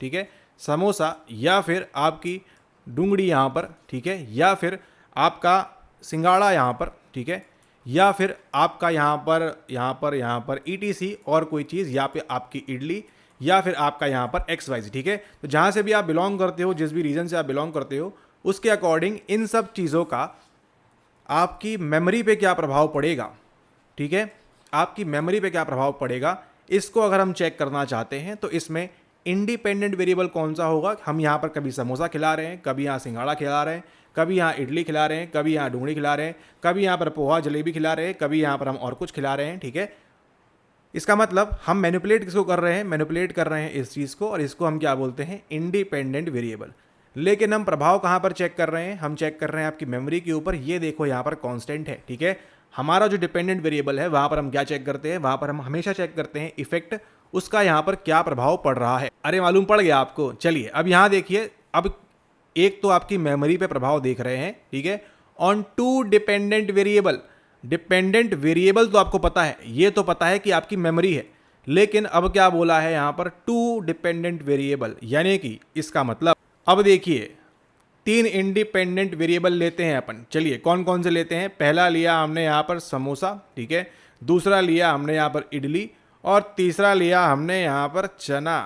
ठीक है, समोसा या फिर आपकी डुंगड़ी यहाँ पर, ठीक है, या फिर आपका सिंगाड़ा यहाँ पर, ठीक है, या फिर आपका यहाँ पर ETC और कोई चीज़, या फिर आपकी इडली, या फिर आपका यहाँ पर XYZ, ठीक है। तो जहाँ से भी आप बिलोंग करते हो, जिस भी रीजन से आप बिलोंग करते हो, उसके अकॉर्डिंग इन सब चीज़ों का आपकी मेमोरी पे क्या प्रभाव पड़ेगा, ठीक है, आपकी मेमोरी पे क्या प्रभाव पड़ेगा, इसको अगर हम चेक करना चाहते हैं तो इसमें इंडिपेंडेंट वेरिएबल कौन सा होगा। हम यहाँ पर कभी समोसा खिला रहे हैं, कभी यहाँ सिंघाड़ा खिला रहे हैं, कभी यहाँ इडली खिला रहे हैं, कभी यहाँ डूंगरी खिला रहे हैं, कभी यहाँ पर पोहा जलेबी खिला रहे हैं, कभी यहाँ पर हम और कुछ खिला रहे हैं। ठीक है, इसका मतलब हम मैनिपुलेट किसको कर रहे हैं, मैनिपुलेट कर रहे हैं इस चीज़ को, और इसको हम क्या बोलते हैं, इंडिपेंडेंट वेरिएबल। लेकिन हम प्रभाव कहाँ पर चेक कर रहे हैं, हम चेक कर रहे हैं आपकी मेमोरी के ऊपर। ये देखो यहाँ पर कांस्टेंट है। ठीक है, हमारा जो डिपेंडेंट वेरिएबल है वहाँ पर हम क्या चेक करते हैं, वहाँ पर हम हमेशा चेक करते हैं इफेक्ट, उसका यहाँ पर क्या प्रभाव पड़ रहा है। अरे मालूम पड़ गया आपको। चलिए अब यहाँ देखिए, अब एक तो आपकी मेमोरी पे प्रभाव देख रहे हैं, ठीक है, on two dependent variable. Dependent variable तो आपको पता है, ये तो पता है कि आपकी मेमोरी है, लेकिन अब क्या बोला है यहाँ पर, टू डिपेंडेंट वेरिएबल, यानी कि इसका मतलब अब देखिए 3 इंडिपेंडेंट वेरिएबल लेते हैं अपन। चलिए कौन कौन से लेते हैं। पहला लिया हमने यहाँ पर समोसा, ठीक है, दूसरा लिया हमने यहाँ पर इडली, और तीसरा लिया हमने यहाँ पर चना।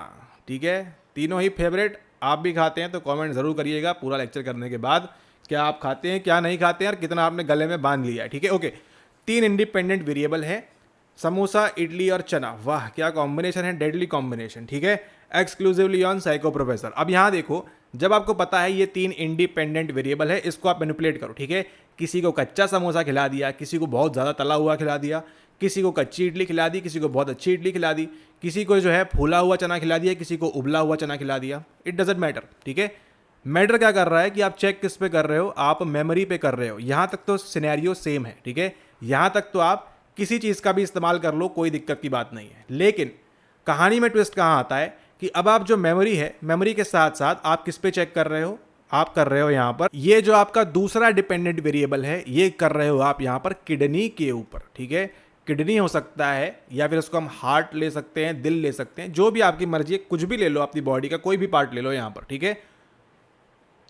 ठीक है, तीनों ही फेवरेट। आप भी खाते हैं तो कमेंट ज़रूर करिएगा पूरा लेक्चर करने के बाद, क्या आप खाते हैं क्या नहीं खाते हैं, और कितना आपने गले में बांध लिया है। ठीक है, ओके, 3 इंडिपेंडेंट वेरिएबल है, समोसा इडली और चना। वाह क्या कॉम्बिनेशन है, डेडली कॉम्बिनेशन। ठीक है, एक्सक्लूसिवली ऑन साइको प्रोफेसर। अब यहाँ देखो, जब आपको पता है ये 3 इंडिपेंडेंट वेरिएबल है, इसको आप मैनिपुलेट करो। ठीक है, किसी को कच्चा समोसा खिला दिया, किसी को बहुत ज़्यादा तला हुआ खिला दिया, किसी को कच्ची इडली खिला दी, किसी को बहुत अच्छी इडली खिला दी, किसी को जो है फूला हुआ चना खिला दिया, किसी को उबला हुआ चना खिला दिया। It doesn't matter. ठीक है, मैटर क्या कर रहा है कि आप चेक किस पे कर रहे हो, आप मेमोरी पे कर रहे हो। यहाँ तक तो सिनेरियो सेम है। ठीक है, यहाँ तक तो आप किसी चीज़ का भी इस्तेमाल कर लो, कोई दिक्कत की बात नहीं है। लेकिन कहानी में ट्विस्ट कहाँ आता है कि अब आप जो मेमोरी है, मेमोरी के साथ साथ आप किस पे चेक कर रहे हो, आप कर रहे हो यहाँ पर ये जो आपका दूसरा डिपेंडेंट वेरिएबल है, ये कर रहे हो आप यहाँ पर किडनी के ऊपर। ठीक है, किडनी हो सकता है, या फिर उसको हम हार्ट ले सकते हैं, दिल ले सकते हैं, जो भी आपकी मर्जी है, कुछ भी ले लो, अपनी बॉडी का कोई भी पार्ट ले लो यहाँ पर। ठीक है,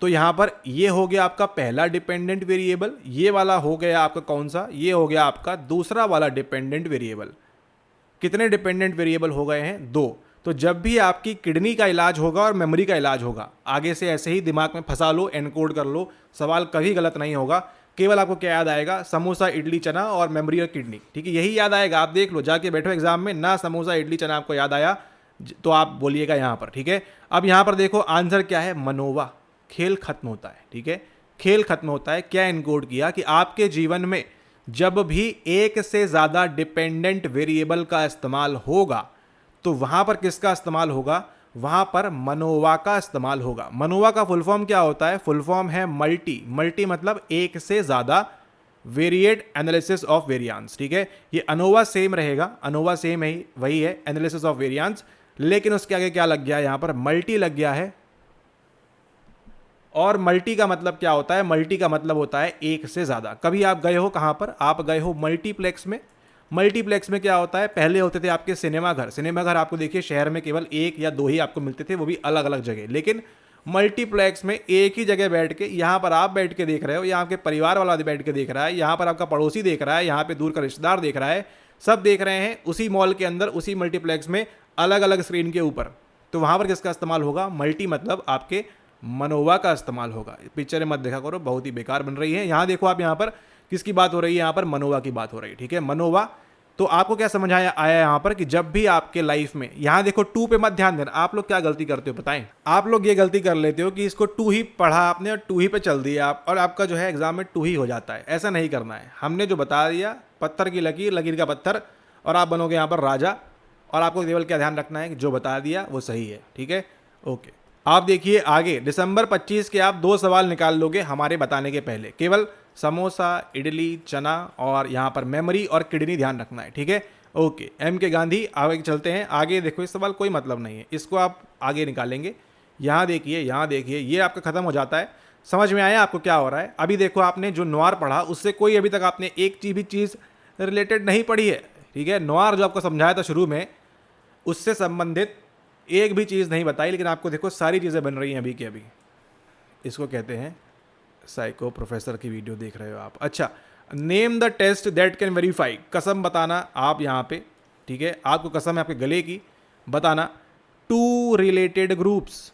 तो यहाँ पर ये हो गया आपका पहला डिपेंडेंट वेरिएबल। ये वाला हो गया आपका कौन सा, ये हो गया आपका दूसरा वाला डिपेंडेंट वेरिएबल। कितने डिपेंडेंट वेरिएबल हो गए हैं, 2। तो जब भी आपकी किडनी का इलाज होगा और मेमोरी का इलाज होगा, आगे से ऐसे ही दिमाग में फंसा लो, एनकोड कर लो, सवाल कभी गलत नहीं होगा। केवल आपको क्या याद आएगा, समोसा इडली चना और मेमोरी और किडनी। ठीक है, यही याद आएगा। आप देख लो, जाके बैठो एग्जाम में, ना समोसा इडली चना आपको याद आया तो आप बोलिएगा यहाँ पर। ठीक है, अब यहाँ पर देखो आंसर क्या है, मनोवा। खेल खत्म होता है। ठीक है, खेल खत्म होता है। क्या एनकोड किया कि आपके जीवन में जब भी एक से ज़्यादा डिपेंडेंट वेरिएबल का इस्तेमाल होगा, तो वहाँ पर किसका इस्तेमाल होगा, वहाँ पर मनोवा का इस्तेमाल होगा। मनोवा का फुल फॉर्म क्या होता है, फुल फॉर्म है मल्टी। मल्टी मतलब एक से ज़्यादा, वेरिएट एनालिसिस ऑफ वेरिएंस। ठीक है, ये अनोवा सेम रहेगा, अनोवा सेम है, वही है एनालिसिस ऑफ वेरिएंस, लेकिन उसके आगे क्या लग गया, यहाँ पर मल्टी लग गया है। और मल्टी का मतलब क्या होता है, मल्टी का मतलब होता है एक से ज़्यादा। कभी आप गए हो कहाँ पर, आप गए हो मल्टीप्लेक्स में। मल्टीप्लेक्स में क्या होता है, पहले होते थे आपके सिनेमा घर। सिनेमा घर आपको देखिए शहर में केवल 1 या 2 ही आपको मिलते थे, वो भी अलग अलग जगह। लेकिन मल्टीप्लेक्स में एक ही जगह बैठ के, यहाँ पर आप बैठ के देख रहे हो, यहाँ के परिवार वाला बैठ के देख रहा है, यहाँ पर आपका पड़ोसी देख रहा है, यहाँ पे दूर का रिश्तेदार देख रहा है, सब देख रहे हैं उसी मॉल के अंदर, उसी मल्टीप्लेक्स में, अलग अलग स्क्रीन के ऊपर। तो वहाँ पर किसका इस्तेमाल होगा, मल्टी मतलब आपके मनोवा का इस्तेमाल होगा। पिक्चरें मत देखा करो, बहुत ही बेकार बन रही है। यहाँ देखो आप, यहाँ पर किसकी बात हो रही है, यहाँ पर मनोवा की बात हो रही है। ठीक है, मनोवा। तो आपको क्या समझ आया यहाँ पर कि जब भी आपके लाइफ में, यहाँ देखो 2 पे मत ध्यान देना। आप लोग क्या गलती करते हो बताएं, आप लोग ये गलती कर लेते हो कि इसको 2 ही पढ़ा आपने और 2 ही पे चल दिया आप, और आपका जो है एग्जाम में 2 ही हो जाता है। ऐसा नहीं करना है। हमने जो बता दिया, पत्थर की लकीर, लकीर का पत्थर, और आप बनोगे यहाँ पर राजा। और आपको केवल क्या ध्यान रखना है कि जो बता दिया वो सही है। ठीक है, ओके। आप देखिए आगे, दिसंबर 25 के आप 2 सवाल निकाल लोगे हमारे बताने के पहले। केवल समोसा इडली चना और यहाँ पर मेमोरी और किडनी ध्यान रखना है। ठीक है, ओके। एम के गांधी, आगे चलते हैं। आगे देखो, इस सवाल कोई मतलब नहीं है, इसको आप आगे निकालेंगे। यहाँ देखिए, यहाँ देखिए, ये आपका खत्म हो जाता है। समझ में आया आपको क्या हो रहा है। अभी देखो आपने जो नोआर पढ़ा, उससे कोई अभी तक आपने एक भी चीज़ रिलेटेड नहीं पढ़ी है। ठीक है, नोआर जो आपको समझाया था शुरू में, उससे संबंधित एक भी चीज़ नहीं बताई, लेकिन आपको देखो सारी चीज़ें बन रही हैं अभी के अभी। इसको कहते हैं साइको प्रोफेसर की वीडियो देख रहे हो आप। अच्छा, name the test that can verify, कसम बताना आप यहाँ पे। ठीक है, आपको कसम है आपके गले की, बताना 2 रिलेटेड ग्रुप्स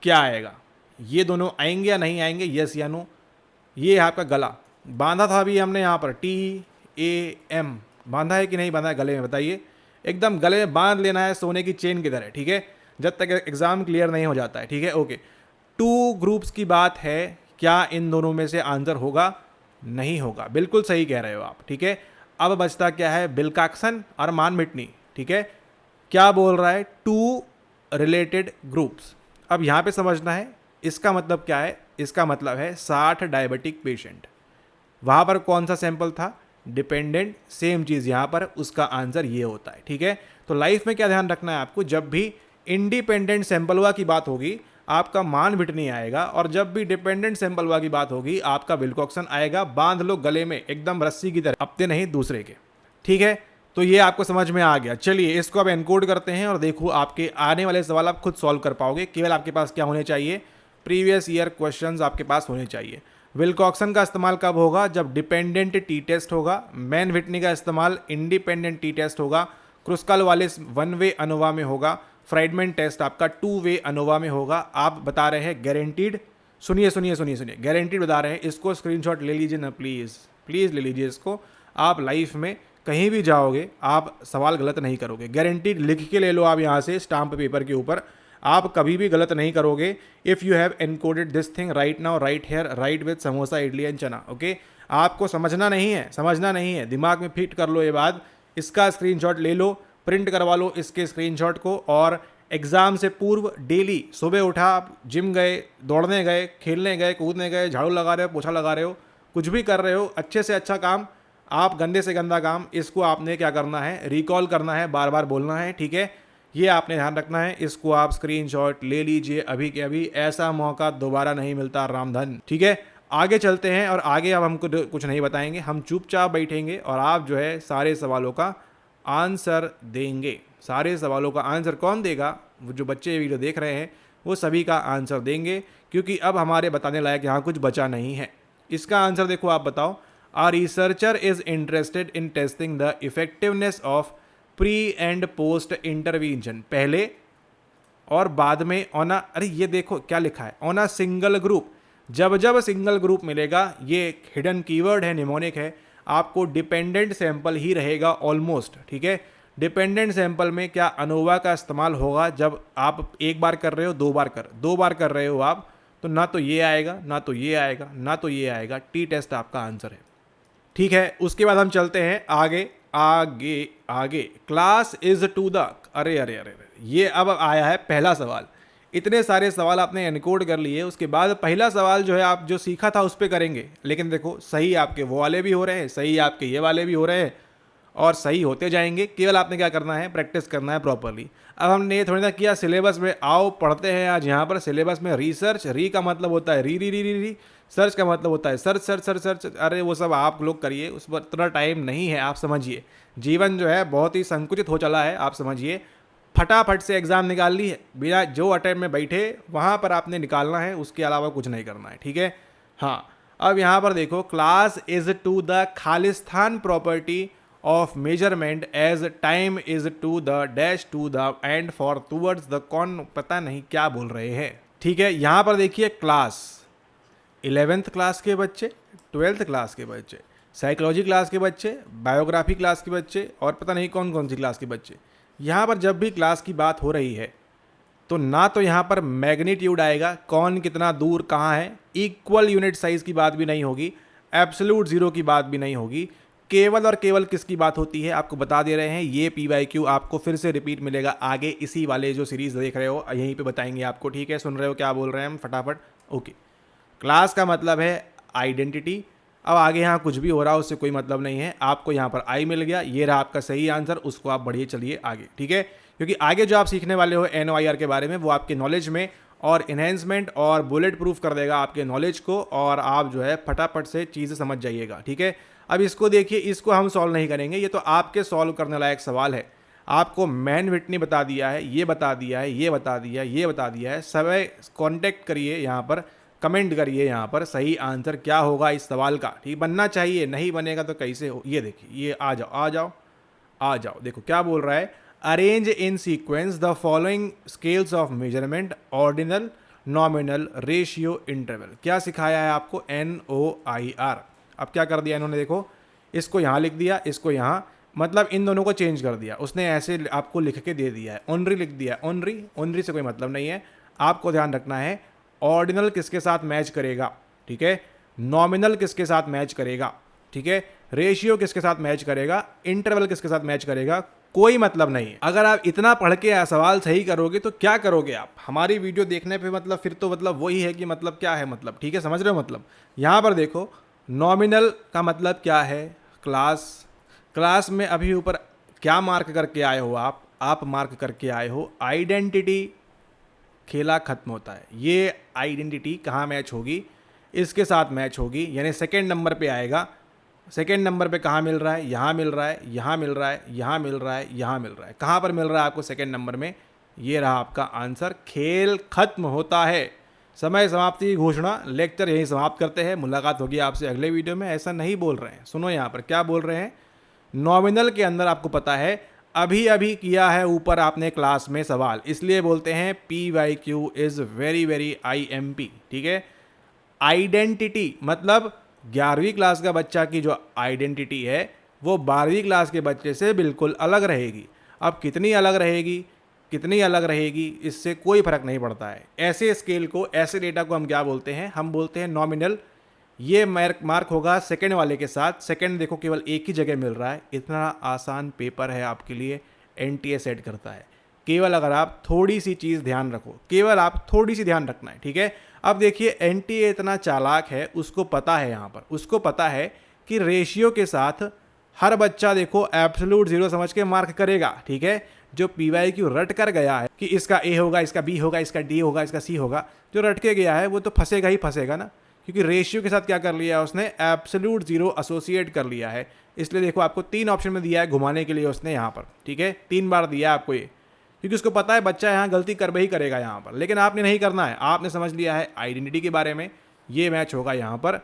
क्या आएगा, ये दोनों आएंगे या नहीं आएंगे, यस या नो। ये है आपका गला, बांधा था अभी हमने यहाँ पर TAM, बांधा है कि नहीं बांधा है गले में, बताइए। एकदम गले में बांध लेना है सोने की चेन की तरह, ठीक है, जब तक एग्जाम क्लियर नहीं हो जाता है, ठीक है। ओके, 2 ग्रुप्स की बात है, क्या इन दोनों में से आंसर होगा? नहीं होगा, बिल्कुल सही कह रहे हो आप, ठीक है। अब बचता क्या है? विल्कॉक्सन और मान मिटनी, ठीक है। क्या बोल रहा है? 2 रिलेटेड ग्रुप्स। अब यहाँ पे समझना है इसका मतलब क्या है। इसका मतलब है 60 डायबिटिक पेशेंट, वहाँ पर कौन सा सैंपल था? डिपेंडेंट। सेम चीज़ यहाँ पर, उसका आंसर ये होता है, ठीक है। तो लाइफ में क्या ध्यान रखना है आपको, जब भी इंडिपेंडेंट सैंपलवा की बात होगी आपका मान विटनी आएगा, और जब भी डिपेंडेंट सैंपलवा की बात होगी आपका विल्कॉक्सन आएगा। बांध लो गले में एकदम रस्सी की तरह, अपने नहीं दूसरे के, ठीक है। तो ये आपको समझ में आ गया। चलिए इसको अब एनकोड करते हैं और देखो आपके आने वाले सवाल आप खुद सॉल्व कर पाओगे। केवल आपके पास क्या होने चाहिए? प्रीवियस ईयर क्वेश्चंस आपके पास होने चाहिए। विल्कॉक्सन का इस्तेमाल कब होगा? जब डिपेंडेंट टी टेस्ट होगा। मैन विटनी का इस्तेमाल इंडिपेंडेंट टी टेस्ट होगा। क्रुस्काल वालिस 1 वे अनोवा में होगा। फ्राइडमैन टेस्ट आपका 2 वे अनोवा में होगा। आप बता रहे हैं गारंटीड। सुनिए सुनिए सुनिए सुनिए, गारंटीड बता रहे हैं। इसको स्क्रीनशॉट ले लीजिए ना प्लीज़, प्लीज़ ले लीजिए इसको। आप लाइफ में कहीं भी जाओगे आप सवाल गलत नहीं करोगे, गारंटीड। लिख के ले लो आप यहाँ से स्टाम्प पेपर के ऊपर, आप कभी भी गलत नहीं करोगे। If you have encoded this thing right now, right here, right with samosa idli and chana, okay. आपको समझना नहीं है, समझना नहीं है, दिमाग में फिट कर लो ये बात। इसका स्क्रीनशॉट ले लो, प्रिंट करवा लो इसके स्क्रीनशॉट को, और एग्ज़ाम से पूर्व डेली सुबह उठा, आप जिम गए, दौड़ने गए, खेलने गए, कूदने गए, झाड़ू लगा रहे हो, पोछा लगा रहे हो, कुछ भी कर रहे हो, अच्छे से अच्छा काम, आप गंदे से गंदा काम, इसको आपने क्या करना है? रिकॉल करना है, बार बार बोलना है, ठीक है। ये आपने ध्यान रखना है। इसको आप स्क्रीनशॉट ले लीजिए अभी के अभी, ऐसा मौका दोबारा नहीं मिलता रामधन, ठीक है। आगे चलते हैं, और आगे अब हमको कुछ नहीं बताएंगे, हम चुपचाप बैठेंगे और आप जो है सारे सवालों का आंसर देंगे। सारे सवालों का आंसर कौन देगा? वो जो बच्चे वीडियो देख रहे हैं वो सभी का आंसर देंगे, क्योंकि अब हमारे बताने लायक यहाँ कुछ बचा नहीं है। इसका आंसर देखो, आप बताओ। A researcher is interested in testing the effectiveness of pre and post intervention, पहले और बाद में ऑन अ, अरे ये देखो क्या लिखा है, ऑन अ सिंगल ग्रुप। जब जब सिंगल ग्रुप मिलेगा, ये हिडन कीवर्ड है, निमोनिक है, आपको डिपेंडेंट सैंपल ही रहेगा ऑलमोस्ट, ठीक है। डिपेंडेंट सैंपल में क्या अनोवा का इस्तेमाल होगा? जब आप एक बार कर रहे हो, दो बार कर रहे हो आप, तो ना तो ये आएगा, ना तो ये आएगा, ना तो ये आएगा। टी टेस्ट आपका आंसर है, ठीक है। उसके बाद हम चलते हैं आगे आगे आगे। क्लास इज टू द, अरे अरे अरे अरे, ये अब आया है पहला सवाल। इतने सारे सवाल आपने एनकोड कर लिए, उसके बाद पहला सवाल जो है आप जो सीखा था उस पर करेंगे। लेकिन देखो सही आपके वो वाले भी हो रहे हैं, सही आपके ये वाले भी हो रहे हैं, और सही होते जाएंगे। केवल आपने क्या करना है? प्रैक्टिस करना है प्रॉपरली। अब हमने ये थोड़ी ना किया सिलेबस में आओ पढ़ते हैं आज यहाँ पर। सिलेबस में रिसर्च, री का मतलब होता है री री री री री, सर्च का मतलब होता है सर्च सर्च सर्च सर्च। अरे वो सब आप लोग करिए, उस पर इतना टाइम नहीं है, आप समझिए। जीवन जो है बहुत ही संकुचित हो चला है, आप समझिए। फटाफट से एग्ज़ाम निकाल ली है, बिना जो अटेम्प्ट में बैठे वहाँ पर आपने निकालना है, उसके अलावा कुछ नहीं करना है, ठीक है। हाँ, अब यहाँ पर देखो, class is to the Khalistan property of measurement as time is to the dash to the and for towards the कौन पता नहीं क्या बोल रहे हैं, ठीक है। यहाँ पर देखिए क्लास 11th क्लास के बच्चे, 12th क्लास के बच्चे, साइकोलॉजी क्लास के बच्चे, बायोग्राफी क्लास के बच्चे, और पता नहीं कौन कौन सी क्लास के बच्चे। यहाँ पर जब भी क्लास की बात हो रही है तो ना तो यहाँ पर मैग्नीट्यूड आएगा, कौन कितना दूर कहाँ है, इक्वल यूनिट साइज की बात भी नहीं होगी, एब्सोल्यूट ज़ीरो की बात भी नहीं होगी। केवल और केवल किसकी बात होती है आपको बता दे रहे हैं। ये PYQ आपको फिर से रिपीट मिलेगा आगे, इसी वाले जो सीरीज़ देख रहे हो यहीं पे बताएंगे आपको, ठीक है। सुन रहे हो क्या बोल रहे हैं हम फटाफट, ओके। क्लास का मतलब है आइडेंटिटी। अब आगे यहाँ कुछ भी हो रहा है उससे कोई मतलब नहीं है, आपको यहाँ पर आई मिल गया, ये रहा आपका सही आंसर, उसको आप बढ़िए चलिए आगे, ठीक है। क्योंकि आगे जो आप सीखने वाले हो NOIR के बारे में, वो आपके नॉलेज में और इन्हेंसमेंट और बुलेट प्रूफ कर देगा आपके नॉलेज को, और आप जो है फटाफट से चीज़ें समझ जाइएगा, ठीक है। अब इसको देखिए, इसको हम सॉल्व नहीं करेंगे, ये तो आपके सॉल्व करने लायक सवाल है। आपको मैन विटनी बता दिया है, ये बता दिया है, ये बता दिया है, ये बता दिया है, सब कॉन्टेक्ट करिए यहाँ पर, कमेंट करिए यहाँ पर सही आंसर क्या होगा इस सवाल का, ठीक बनना चाहिए। नहीं बनेगा तो कैसे हो? ये देखिए, ये आ जाओ आ जाओ आ जाओ, देखो क्या बोल रहा है। Arrange in sequence the following scales of measurement, ordinal, nominal, ratio, interval. क्या सिखाया है आपको? NOIR। अब क्या कर दिया इन्होंने, देखो इसको यहाँ लिख दिया, इसको यहाँ, मतलब इन दोनों को चेंज कर दिया उसने, ऐसे आपको लिख के दे दिया है, ऑनरी लिख दिया है, ऑनरी ऑनरी से कोई मतलब नहीं है। आपको ध्यान रखना है ऑर्डिनल किसके साथ मैच करेगा, ठीक है, नॉमिनल किसके साथ मैच करेगा, ठीक है, रेशियो किसके साथ मैच करेगा, इंटरवल किसके साथ मैच करेगा, कोई मतलब नहीं है। अगर आप इतना पढ़ के सवाल सही करोगे तो क्या करोगे आप, हमारी वीडियो देखने पे मतलब फिर तो मतलब वही है कि मतलब क्या है मतलब, ठीक है, समझ रहे हो मतलब। यहाँ पर देखो नॉमिनल का मतलब क्या है, क्लास, क्लास में अभी ऊपर क्या मार्क करके आए हो आप मार्क करके आए हो आइडेंटिटी, खेला खत्म होता है। ये आइडेंटिटी कहाँ मैच होगी, इसके साथ मैच होगी, यानी सेकेंड नंबर पे आएगा। सेकेंड नंबर पे कहाँ मिल रहा है, यहाँ मिल रहा है, यहाँ मिल रहा है, यहाँ मिल रहा है, यहाँ मिल रहा है। कहाँ पर मिल रहा है आपको सेकेंड नंबर में, ये रहा आपका आंसर। खेल खत्म होता है। समय समाप्ति की घोषणा, लेक्चर यहीं समाप्त करते हैं। मुलाकात होगी आपसे अगले वीडियो में। ऐसा नहीं बोल रहे हैं, सुनो यहाँ पर क्या बोल रहे हैं। नॉमिनल के अंदर आपको पता है अभी अभी किया है ऊपर आपने क्लास में सवाल, इसलिए बोलते हैं PYQ is very very IMP, ठीक है। आइडेंटिटी मतलब 11वीं क्लास का बच्चा की जो आइडेंटिटी है वो 12वीं क्लास के बच्चे से बिल्कुल अलग रहेगी। अब कितनी अलग रहेगी, कितनी अलग रहेगी, इससे कोई फर्क नहीं पड़ता है। ऐसे स्केल को, ऐसे डेटा को हम क्या बोलते हैं, हम बोलते हैं नॉमिनल। ये मार्क होगा सेकंड वाले के साथ। सेकंड देखो केवल एक ही जगह मिल रहा है। इतना आसान पेपर है आपके लिए, NTA सेट करता है। केवल अगर आप थोड़ी सी चीज़ ध्यान रखो, केवल आप थोड़ी सी ध्यान रखना है, ठीक है। अब देखिए NTA इतना चालाक है, उसको पता है, यहाँ पर उसको पता है कि रेशियो के साथ हर बच्चा देखो एब्सोल्यूट जीरो समझ के मार्क करेगा, ठीक है। जो PYQ रट कर गया है कि इसका A होगा, इसका B होगा, इसका D होगा, इसका C होगा, जो रट के गया है वो तो फंसेगा ही फंसेगा ना, क्योंकि रेशियो के साथ क्या कर लिया है उसने, एब्सोल्यूट जीरो एसोसिएट कर लिया है। इसलिए देखो आपको 3 ऑप्शन में दिया है घुमाने के लिए उसने यहाँ पर, ठीक है, 3 बार दिया है आपको ये, क्योंकि उसको पता है बच्चा यहाँ गलती कर ही करेगा यहाँ पर। लेकिन आपने नहीं करना है, आपने समझ लिया है आइडेंटिटी के बारे में। ये मैच होगा यहाँ पर,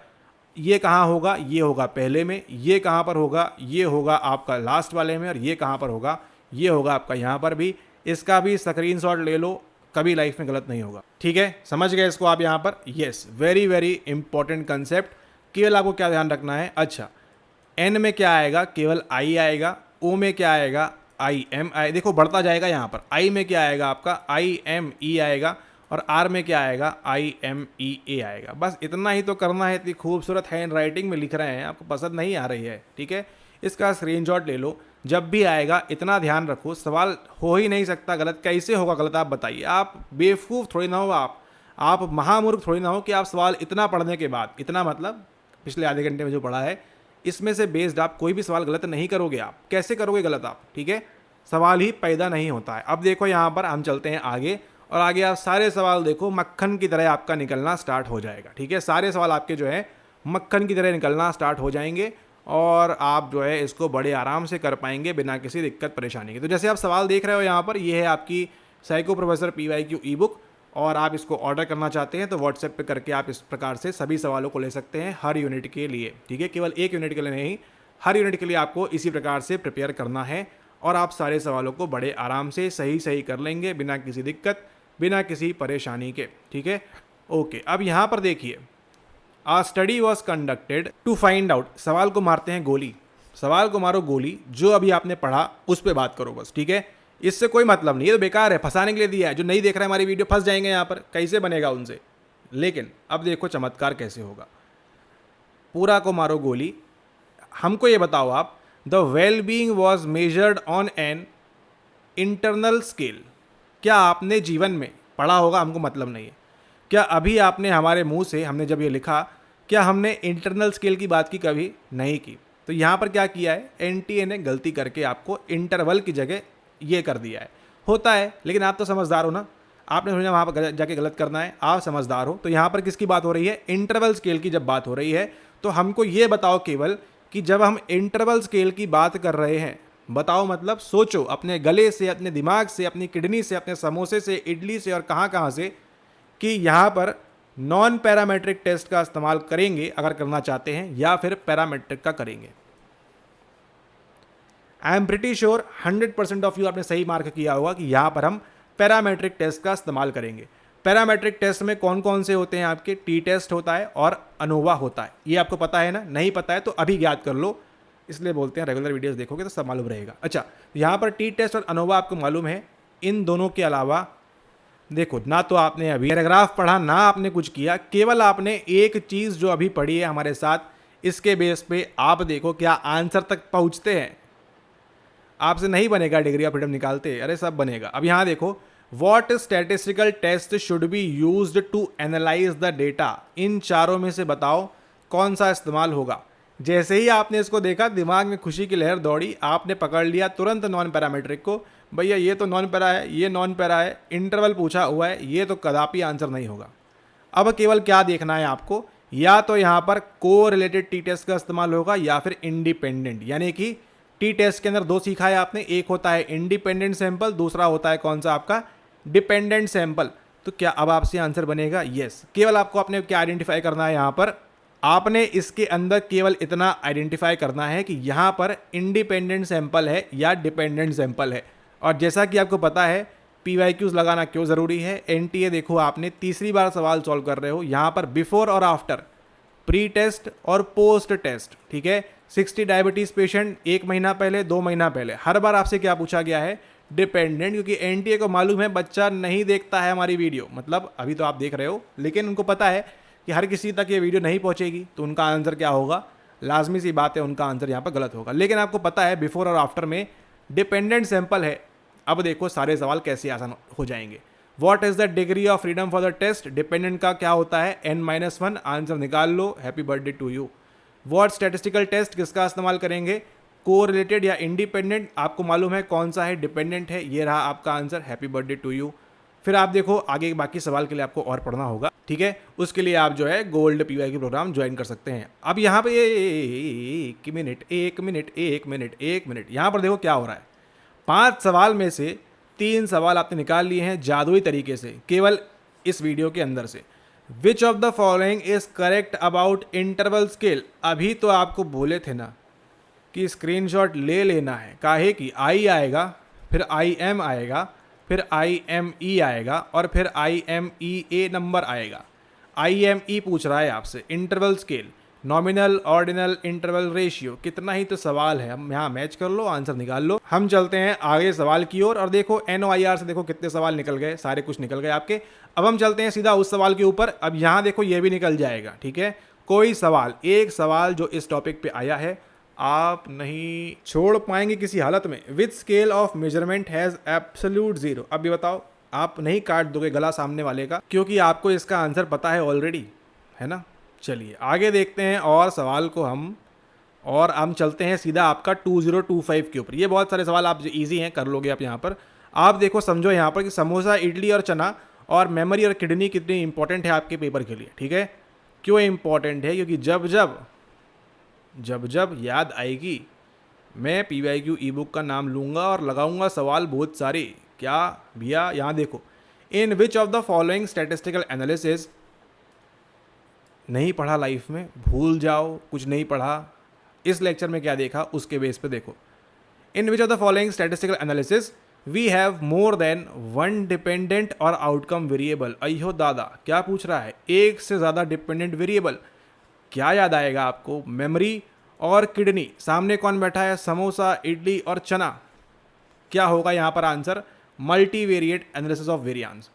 ये कहाँ होगा, ये होगा पहले में, ये कहाँ पर होगा, ये होगा आपका लास्ट वाले में, और ये कहाँ पर होगा, ये होगा आपका यहाँ पर भी। इसका भी स्क्रीनशॉट ले लो, कभी लाइफ में गलत नहीं होगा, ठीक है। समझ गए इसको आप यहाँ पर। Yes, very very important concept. केवल आपको क्या ध्यान रखना है, अच्छा N में क्या आएगा, केवल I आएगा। O में क्या आएगा, IM आए, देखो बढ़ता जाएगा यहाँ पर। I में क्या आएगा आपका, IME आएगा, और R में क्या आएगा, IMEA आएगा। बस इतना ही तो करना है। इतनी खूबसूरत हैंड राइटिंग में लिख रहे हैं, आपको पसंद नहीं आ रही है, ठीक है। इसका स्क्रीनशॉट ले लो, जब भी आएगा इतना ध्यान रखो, सवाल हो ही नहीं सकता गलत। कैसे होगा गलत आप बताइए। आप बेवकूफ़ थोड़ी ना हो, आप महामूर्ख थोड़ी ना हो कि आप सवाल इतना पढ़ने के बाद, इतना मतलब पिछले आधे घंटे में जो पढ़ा है इसमें से बेस्ड आप कोई भी सवाल गलत नहीं करोगे। आप कैसे करोगे गलत आप, ठीक है। सवाल ही पैदा नहीं होता है। अब देखो यहाँ पर हम चलते हैं आगे, और आगे आप सारे सवाल देखो मक्खन की तरह आपका निकलना स्टार्ट हो जाएगा, ठीक है। सारे सवाल आपके जो है मक्खन की तरह निकलना स्टार्ट हो जाएंगे, और आप जो है इसको बड़े आराम से कर पाएंगे बिना किसी दिक्कत परेशानी के। तो जैसे आप सवाल देख रहे हो यहाँ पर, ये है आपकी साइको प्रोफेसर PYQ ई बुक, और आप इसको ऑर्डर करना चाहते हैं तो व्हाट्सएप पे करके आप इस प्रकार से सभी सवालों को ले सकते हैं हर यूनिट के लिए, ठीक है। केवल एक यूनिट के लिए नहीं, हर यूनिट के लिए आपको इसी प्रकार से प्रिपेयर करना है, और आप सारे सवालों को बड़े आराम से सही कर लेंगे बिना किसी दिक्कत, बिना किसी परेशानी के, ठीक है। ओके, अब यहाँ पर देखिए, a study was conducted to find out. सवाल को मारते हैं गोली, सवाल को मारो गोली, जो अभी आपने पढ़ा उस पर बात करो बस, ठीक है। इससे कोई मतलब नहीं, ये तो बेकार है, फंसाने के लिए दिया है। जो नहीं देख रहा है हमारी वीडियो फंस जाएंगे यहाँ पर, कैसे बनेगा उनसे। लेकिन अब देखो चमत्कार कैसे होगा। पूरा को मारो गोली, हमको ये बताओ आप, the well being was measured on an internal scale. क्या आपने जीवन में पढ़ा होगा, हमको मतलब नहीं है, क्या अभी आपने हमारे मुंह से, हमने जब ये लिखा, क्या हमने इंटरनल स्केल की बात की, कभी नहीं की। तो यहाँ पर क्या किया है, NTA ने गलती करके आपको इंटरवल की जगह ये कर दिया है। होता है, लेकिन आप तो समझदार हो ना, आपने सोचा वहाँ पर जाके गलत करना है, आप समझदार हो। तो यहाँ पर किसकी बात हो रही है, इंटरवल स्केल की जब बात हो रही है, तो हमको ये बताओ केवल कि जब हम इंटरवल स्केल की बात कर रहे हैं, बताओ मतलब सोचो अपने गले से, अपने दिमाग से, अपनी किडनी से, अपने समोसे से, इडली से, और कहाँ से, कि यहाँ पर नॉन पैरामेट्रिक टेस्ट का इस्तेमाल करेंगे अगर करना चाहते हैं, या फिर पैरामेट्रिक का करेंगे। I am pretty sure 100% of you आपने सही मार्क किया होगा कि यहाँ पर हम पैरामेट्रिक टेस्ट का इस्तेमाल करेंगे। पैरामेट्रिक टेस्ट में कौन कौन से होते हैं आपके, T टेस्ट होता है और अनोवा होता है। ये आपको पता है ना, नहीं पता है तो अभी याद कर लो। इसलिए बोलते हैं रेगुलर वीडियोस देखोगे तो सब मालूम रहेगा। अच्छा, यहाँ पर टी टेस्ट और अनोवा आपको मालूम है। इन दोनों के अलावा देखो, ना तो आपने अभी पैराग्राफ पढ़ा, ना आपने कुछ किया, केवल आपने एक चीज़ जो अभी पढ़ी है हमारे साथ, इसके बेस पे आप देखो क्या आंसर तक पहुँचते हैं। आपसे नहीं बनेगा डिग्री ऑफ फ्रीडम निकालते, अरे सब बनेगा। अब यहाँ देखो, what statistical test should be used to analyse the data. इन चारों में से बताओ कौन सा इस्तेमाल होगा। जैसे ही आपने इसको देखा, दिमाग में खुशी की लहर दौड़ी, आपने पकड़ लिया तुरंत नॉन पैरामीट्रिक को। भैया ये तो नॉन पैरा है, ये नॉन पैरा है, इंटरवल पूछा हुआ है, ये तो कदापि आंसर नहीं होगा। अब केवल क्या देखना है आपको, या तो यहाँ पर को रिलेटेड टी टेस्ट का इस्तेमाल होगा या फिर इंडिपेंडेंट। यानी कि टी टेस्ट के अंदर दो सीखा है आपने, एक होता है इंडिपेंडेंट सैंपल, दूसरा होता है कौन सा आपका डिपेंडेंट सैंपल। तो क्या अब आपसे आंसर बनेगा? यस। केवल आपको अपने क्या आइडेंटिफाई करना है, यहाँ पर आपने इसके अंदर केवल इतना आइडेंटिफाई करना है कि यहाँ पर इंडिपेंडेंट सैंपल है या डिपेंडेंट सैंपल है। और जैसा कि आपको पता है PYQs लगाना क्यों ज़रूरी है। NTA देखो, आपने तीसरी बार सवाल सॉल्व कर रहे हो, यहाँ पर बिफोर और आफ्टर, प्री टेस्ट और पोस्ट टेस्ट, ठीक है। 60 डायबिटीज़ पेशेंट 1 महीना पहले, 2 महीना पहले, हर बार आपसे क्या पूछा गया है? डिपेंडेंट। क्योंकि NTA को मालूम है बच्चा नहीं देखता है हमारी वीडियो, मतलब अभी तो आप देख रहे हो, लेकिन उनको पता है कि हर किसी तक ये वीडियो नहीं पहुंचेगी, तो उनका आंसर क्या होगा? लाजमी सी बात है, उनका आंसर यहाँ पर गलत होगा। लेकिन आपको पता है बिफोर और आफ्टर में डिपेंडेंट सैंपल है। अब देखो सारे सवाल कैसे आसान हो जाएंगे। What is the degree of freedom for the test? Dependent का क्या होता है? n-1। आंसर निकाल लो, happy birthday to you. What statistical test किसका इस्तेमाल करेंगे? को रिलेटेड या इंडिपेंडेंट? आपको मालूम है कौन सा है, डिपेंडेंट है, ये रहा आपका answer, happy birthday to you. फिर आप देखो आगे बाकी सवाल के लिए आपको और पढ़ना होगा, ठीक है। उसके लिए आप जो है गोल्ड PYQ प्रोग्राम ज्वाइन कर सकते हैं। अब यहाँ पे एक मिनट, यहाँ पर देखो क्या हो रहा है। 5 सवाल में से 3 सवाल आपने निकाल लिए हैं जादुई तरीके से, केवल इस वीडियो के अंदर से। विच of the following is correct about interval scale? अभी तो आपको बोले थे ना कि स्क्रीनशॉट ले लेना है, काहे कि I आएगा, फिर IM आएगा, फिर IME आएगा, और फिर IMEA नंबर आएगा। IME पूछ रहा है आपसे interval scale, nominal, ordinal, interval ratio, कितना ही तो सवाल है। हम यहाँ मैच कर लो, आंसर निकाल लो। हम चलते हैं आगे सवाल की ओर, और देखो NOIR से देखो कितने सवाल निकल गए, सारे कुछ निकल गए आपके। अब हम चलते हैं सीधा उस सवाल के ऊपर। अब यहाँ देखो ये भी निकल जाएगा, ठीक है। कोई सवाल, एक सवाल जो इस टॉपिक पे आया है, आप नहीं छोड़ पाएंगे किसी हालत में। Which scale of measurement has absolute 0? अब ये बताओ, आप नहीं काट दोगे गला सामने वाले का, क्योंकि आपको इसका आंसर पता है ऑलरेडी, है ना। चलिए आगे देखते हैं और सवाल को हम चलते हैं सीधा आपका 2025 के ऊपर। ये बहुत सारे सवाल आप इजी हैं, कर लोगे आप। यहाँ पर आप देखो, समझो यहाँ पर कि समोसा, इडली और चना और मेमोरी और किडनी कितनी इंपॉर्टेंट है आपके पेपर के लिए, ठीक है। क्यों इंपॉर्टेंट है? क्योंकि जब जब याद आएगी, मैं PYQ ई बुक का नाम लूँगा और लगाऊंगा सवाल बहुत सारे। क्या भैया, यहाँ देखो, in which of the following statistical analysis, नहीं पढ़ा लाइफ में, भूल जाओ, कुछ नहीं पढ़ा, इस लेक्चर में क्या देखा उसके बेस पे देखो। In which of the following statistical analysis we have more than 1 dependent और आउटकम वेरिएबल? अयो दादा, क्या पूछ रहा है? एक से ज़्यादा डिपेंडेंट वेरिएबल। क्या याद आएगा आपको? मेमोरी और किडनी। सामने कौन बैठा है? समोसा, इडली और चना। क्या होगा यहाँ पर answer? Multivariate analysis of variance.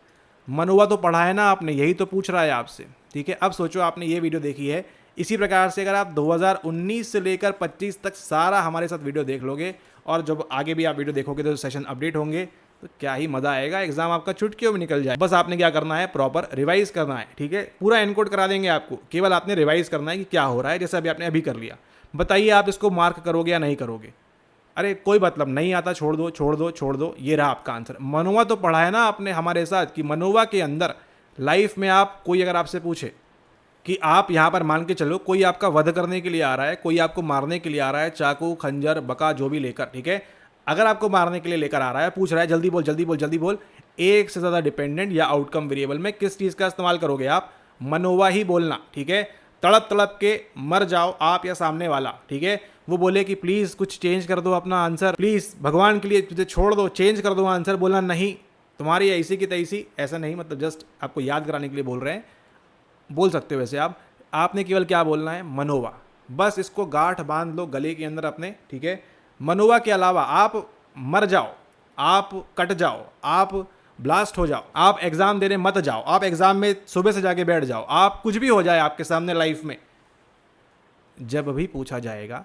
MANOVA तो पढ़ा है ना आपने, यही तो पूछ रहा है आपसे, ठीक है। अब सोचो आपने ये वीडियो देखी है, इसी प्रकार से अगर आप 2019 से लेकर 25 तक सारा हमारे साथ वीडियो देख लोगे, और जब आगे भी आप वीडियो देखोगे तो सेशन अपडेट होंगे, तो क्या ही मज़ा आएगा। एग्जाम आपका चुटकियों में निकल जाए। बस आपने क्या करना है, प्रॉपर रिवाइज करना है, ठीक है। पूरा एनकोड करा देंगे आपको, केवल आपने रिवाइज करना है कि क्या हो रहा है, जैसे अभी आपने अभी कर लिया। बताइए आप इसको मार्क करोगे या नहीं करोगे? अरे कोई मतलब नहीं आता, छोड़ दो। ये रहा आपका आंसर। मनोवा तो पढ़ा है ना आपने हमारे साथ, कि मनोवा के अंदर लाइफ में आप, कोई अगर आपसे पूछे कि आप यहाँ पर मान के चलो कोई आपका वध करने के लिए आ रहा है, कोई आपको मारने के लिए आ रहा है, चाकू, खंजर, बका जो भी लेकर, ठीक है। अगर आपको मारने के लिए लेकर आ रहा है, पूछ रहा है जल्दी बोल, एक से ज़्यादा डिपेंडेंट या आउटकम वेरिएबल में किस चीज़ का इस्तेमाल करोगे आप? मनोवा ही बोलना, ठीक है। तड़प के मर जाओ आप या सामने वाला, ठीक है, वो बोले कि प्लीज़ कुछ चेंज कर दो अपना आंसर, प्लीज़ भगवान के लिए तुझे छोड़ दो, चेंज कर दो आंसर, बोलना नहीं तुम्हारी ऐसी की तैसी, ऐसा नहीं, मतलब जस्ट आपको याद कराने के लिए बोल रहे हैं। बोल सकते हो वैसे आपने केवल क्या बोलना है? मनोवा। बस इसको गांठ बांध लो गले के अंदर अपने, ठीक है। मनोवा के अलावा आप मर जाओ, आप कट जाओ, आप ब्लास्ट हो जाओ, आप एग्जाम देने मत जाओ, आप एग्जाम में सुबह से जाके बैठ जाओ, आप कुछ भी हो जाए आपके सामने लाइफ में, जब भी पूछा जाएगा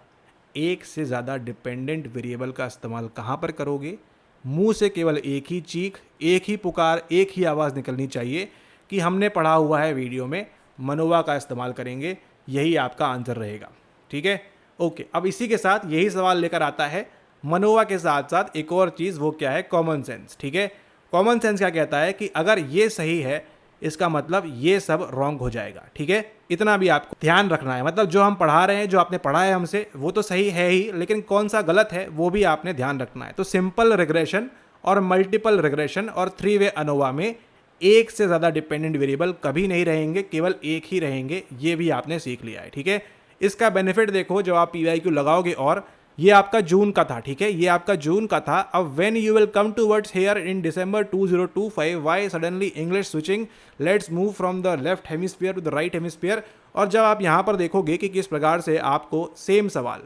एक से ज़्यादा डिपेंडेंट वेरिएबल का इस्तेमाल कहाँ पर करोगे, मुंह से केवल एक ही चीख, एक ही पुकार, एक ही आवाज़ निकलनी चाहिए कि हमने पढ़ा हुआ है वीडियो में, मनोवा का इस्तेमाल करेंगे, यही आपका आंसर रहेगा, ठीक है। ओके, अब इसी के साथ यही सवाल लेकर आता है मनोवा के साथ साथ एक और चीज़, वो क्या है, कॉमन सेंस, ठीक है। कॉमन सेंस क्या कहता है कि अगर ये सही है इसका मतलब ये सब रॉन्ग हो जाएगा, ठीक है। इतना भी आपको ध्यान रखना है, मतलब जो हम पढ़ा रहे हैं, जो आपने पढ़ा है हमसे, वो तो सही है ही, लेकिन कौन सा गलत है वो भी आपने ध्यान रखना है। तो सिंपल रिग्रेशन और मल्टीपल रिग्रेशन और 3 वे अनोवा में एक से ज़्यादा डिपेंडेंट वेरिएबल कभी नहीं रहेंगे, केवल एक ही रहेंगे, ये भी आपने सीख लिया है, ठीक है। इसका बेनिफिट देखो जब आप PYQ लगाओगे, और ये आपका जून का था, ठीक है, ये आपका जून का था। अब when you will come towards here in December 2025, why suddenly English switching, let's move from the left hemisphere to the right hemisphere. और जब आप यहाँ पर देखोगे कि किस प्रकार से आपको सेम सवाल,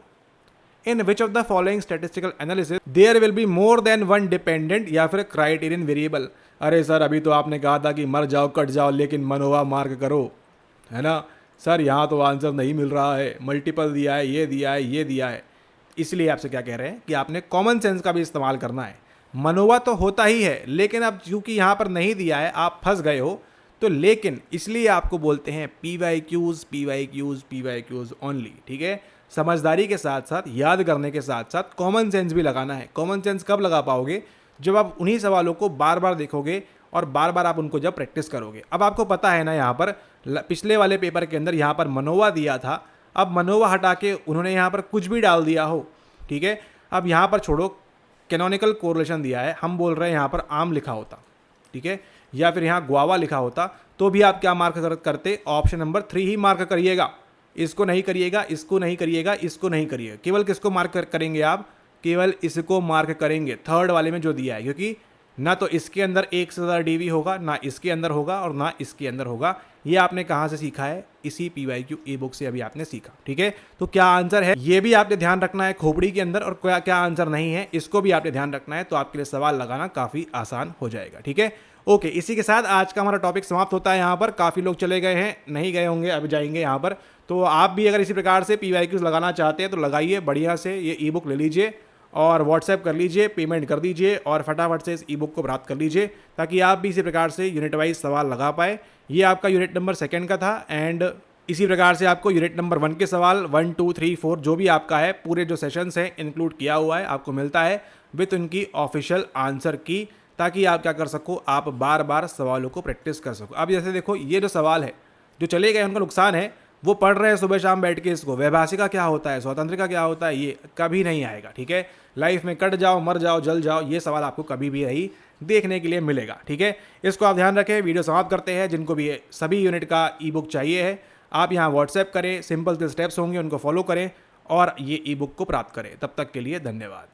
in which of the following statistical analysis there will be more than one dependent या फिर क्राइटेरियन वेरिएबल। अरे सर अभी तो आपने कहा था कि मर जाओ कट जाओ लेकिन मनोवा मार्क करो, है ना सर, यहाँ तो आंसर नहीं मिल रहा है, मल्टीपल दिया है, ये दिया है, ये दिया है। इसलिए आपसे क्या कह रहे हैं कि आपने कॉमन सेंस का भी इस्तेमाल करना है। मनोवा तो होता ही है, लेकिन अब क्योंकि यहाँ पर नहीं दिया है आप फंस गए हो, तो लेकिन इसलिए आपको बोलते हैं PYQs PYQs PYQs ओनली, ठीक है। समझदारी के साथ साथ, याद करने के साथ साथ कॉमन सेंस भी लगाना है। कॉमन सेंस कब लगा पाओगे, जब आप उन्हीं सवालों को बार बार देखोगे और बार बार आप उनको जब प्रैक्टिस करोगे। अब आपको पता है ना, यहाँ पर पिछले वाले पेपर के अंदर यहाँ पर मनोवा दिया था, अब मनोवा हटा के उन्होंने यहाँ पर कुछ भी डाल दिया हो, ठीक है। अब यहाँ पर छोड़ो, कैनोनिकल कोरिलेशन दिया है, हम बोल रहे हैं यहाँ पर आम लिखा होता, ठीक है, या फिर यहाँ गुआवा लिखा होता, तो भी आप क्या मार्क करते, ऑप्शन नंबर 3 ही मार्क करिएगा। इसको नहीं करिएगा, इसको नहीं करिएगा, इसको नहीं करिएगा, केवल किसको मार्क करेंगे आप, केवल इसको मार्क करेंगे, थर्ड वाले में जो दिया है, क्योंकि ना तो इसके अंदर एक से ज़्यादा DV होगा, ना इसके अंदर होगा और ना इसके अंदर होगा। ये आपने कहाँ से सीखा है, इसी PYQ ई बुक से अभी आपने सीखा, ठीक है। तो क्या आंसर है ये भी आपने ध्यान रखना है खोपड़ी के अंदर, और क्या क्या आंसर नहीं है इसको भी आपने ध्यान रखना है, तो आपके लिए सवाल लगाना काफ़ी आसान हो जाएगा, ठीक है। ओके, इसी के साथ आज का हमारा टॉपिक समाप्त होता है। यहाँ पर काफ़ी लोग चले गए हैं, नहीं गए होंगे, अभी जाएंगे यहाँ पर। तो आप भी अगर इसी प्रकार से PYQs लगाना चाहते हैं तो लगाइए, बढ़िया से ये ई बुक ले लीजिए और व्हाट्सएप कर लीजिए, पेमेंट कर दीजिए और फटाफट से इस ई बुक को प्राप्त कर लीजिए, ताकि आप भी इसी प्रकार से यूनिट वाइज सवाल लगा पाए। ये आपका यूनिट नंबर 2 का था, एंड इसी प्रकार से आपको यूनिट नंबर 1 के सवाल 1 2 3 4 जो भी आपका है, पूरे जो सेशंस हैं इंक्लूड किया हुआ है, आपको मिलता है विथ उनकी ऑफिशियल आंसर की, ताकि आप क्या कर सको, आप बार बार सवालों को प्रैक्टिस कर सको। अब जैसे देखो, ये जो सवाल है, जो चले गए उनका नुकसान है, वो पढ़ रहे हैं सुबह शाम बैठ के इसको, वैभाषिका क्या होता है, स्वतंत्र क्या होता है, ये कभी नहीं आएगा, ठीक है। लाइफ में कट जाओ, मर जाओ, जल जाओ, ये सवाल आपको कभी भी नहीं देखने के लिए मिलेगा, ठीक है। इसको आप ध्यान रखें। वीडियो समाप्त करते हैं। जिनको भी सभी यूनिट का ई बुक चाहिए है, आप यहाँ व्हाट्सएप करें, सिंपल से स्टेप्स होंगे उनको फॉलो करें और ये ई बुक को प्राप्त करें। तब तक के लिए धन्यवाद।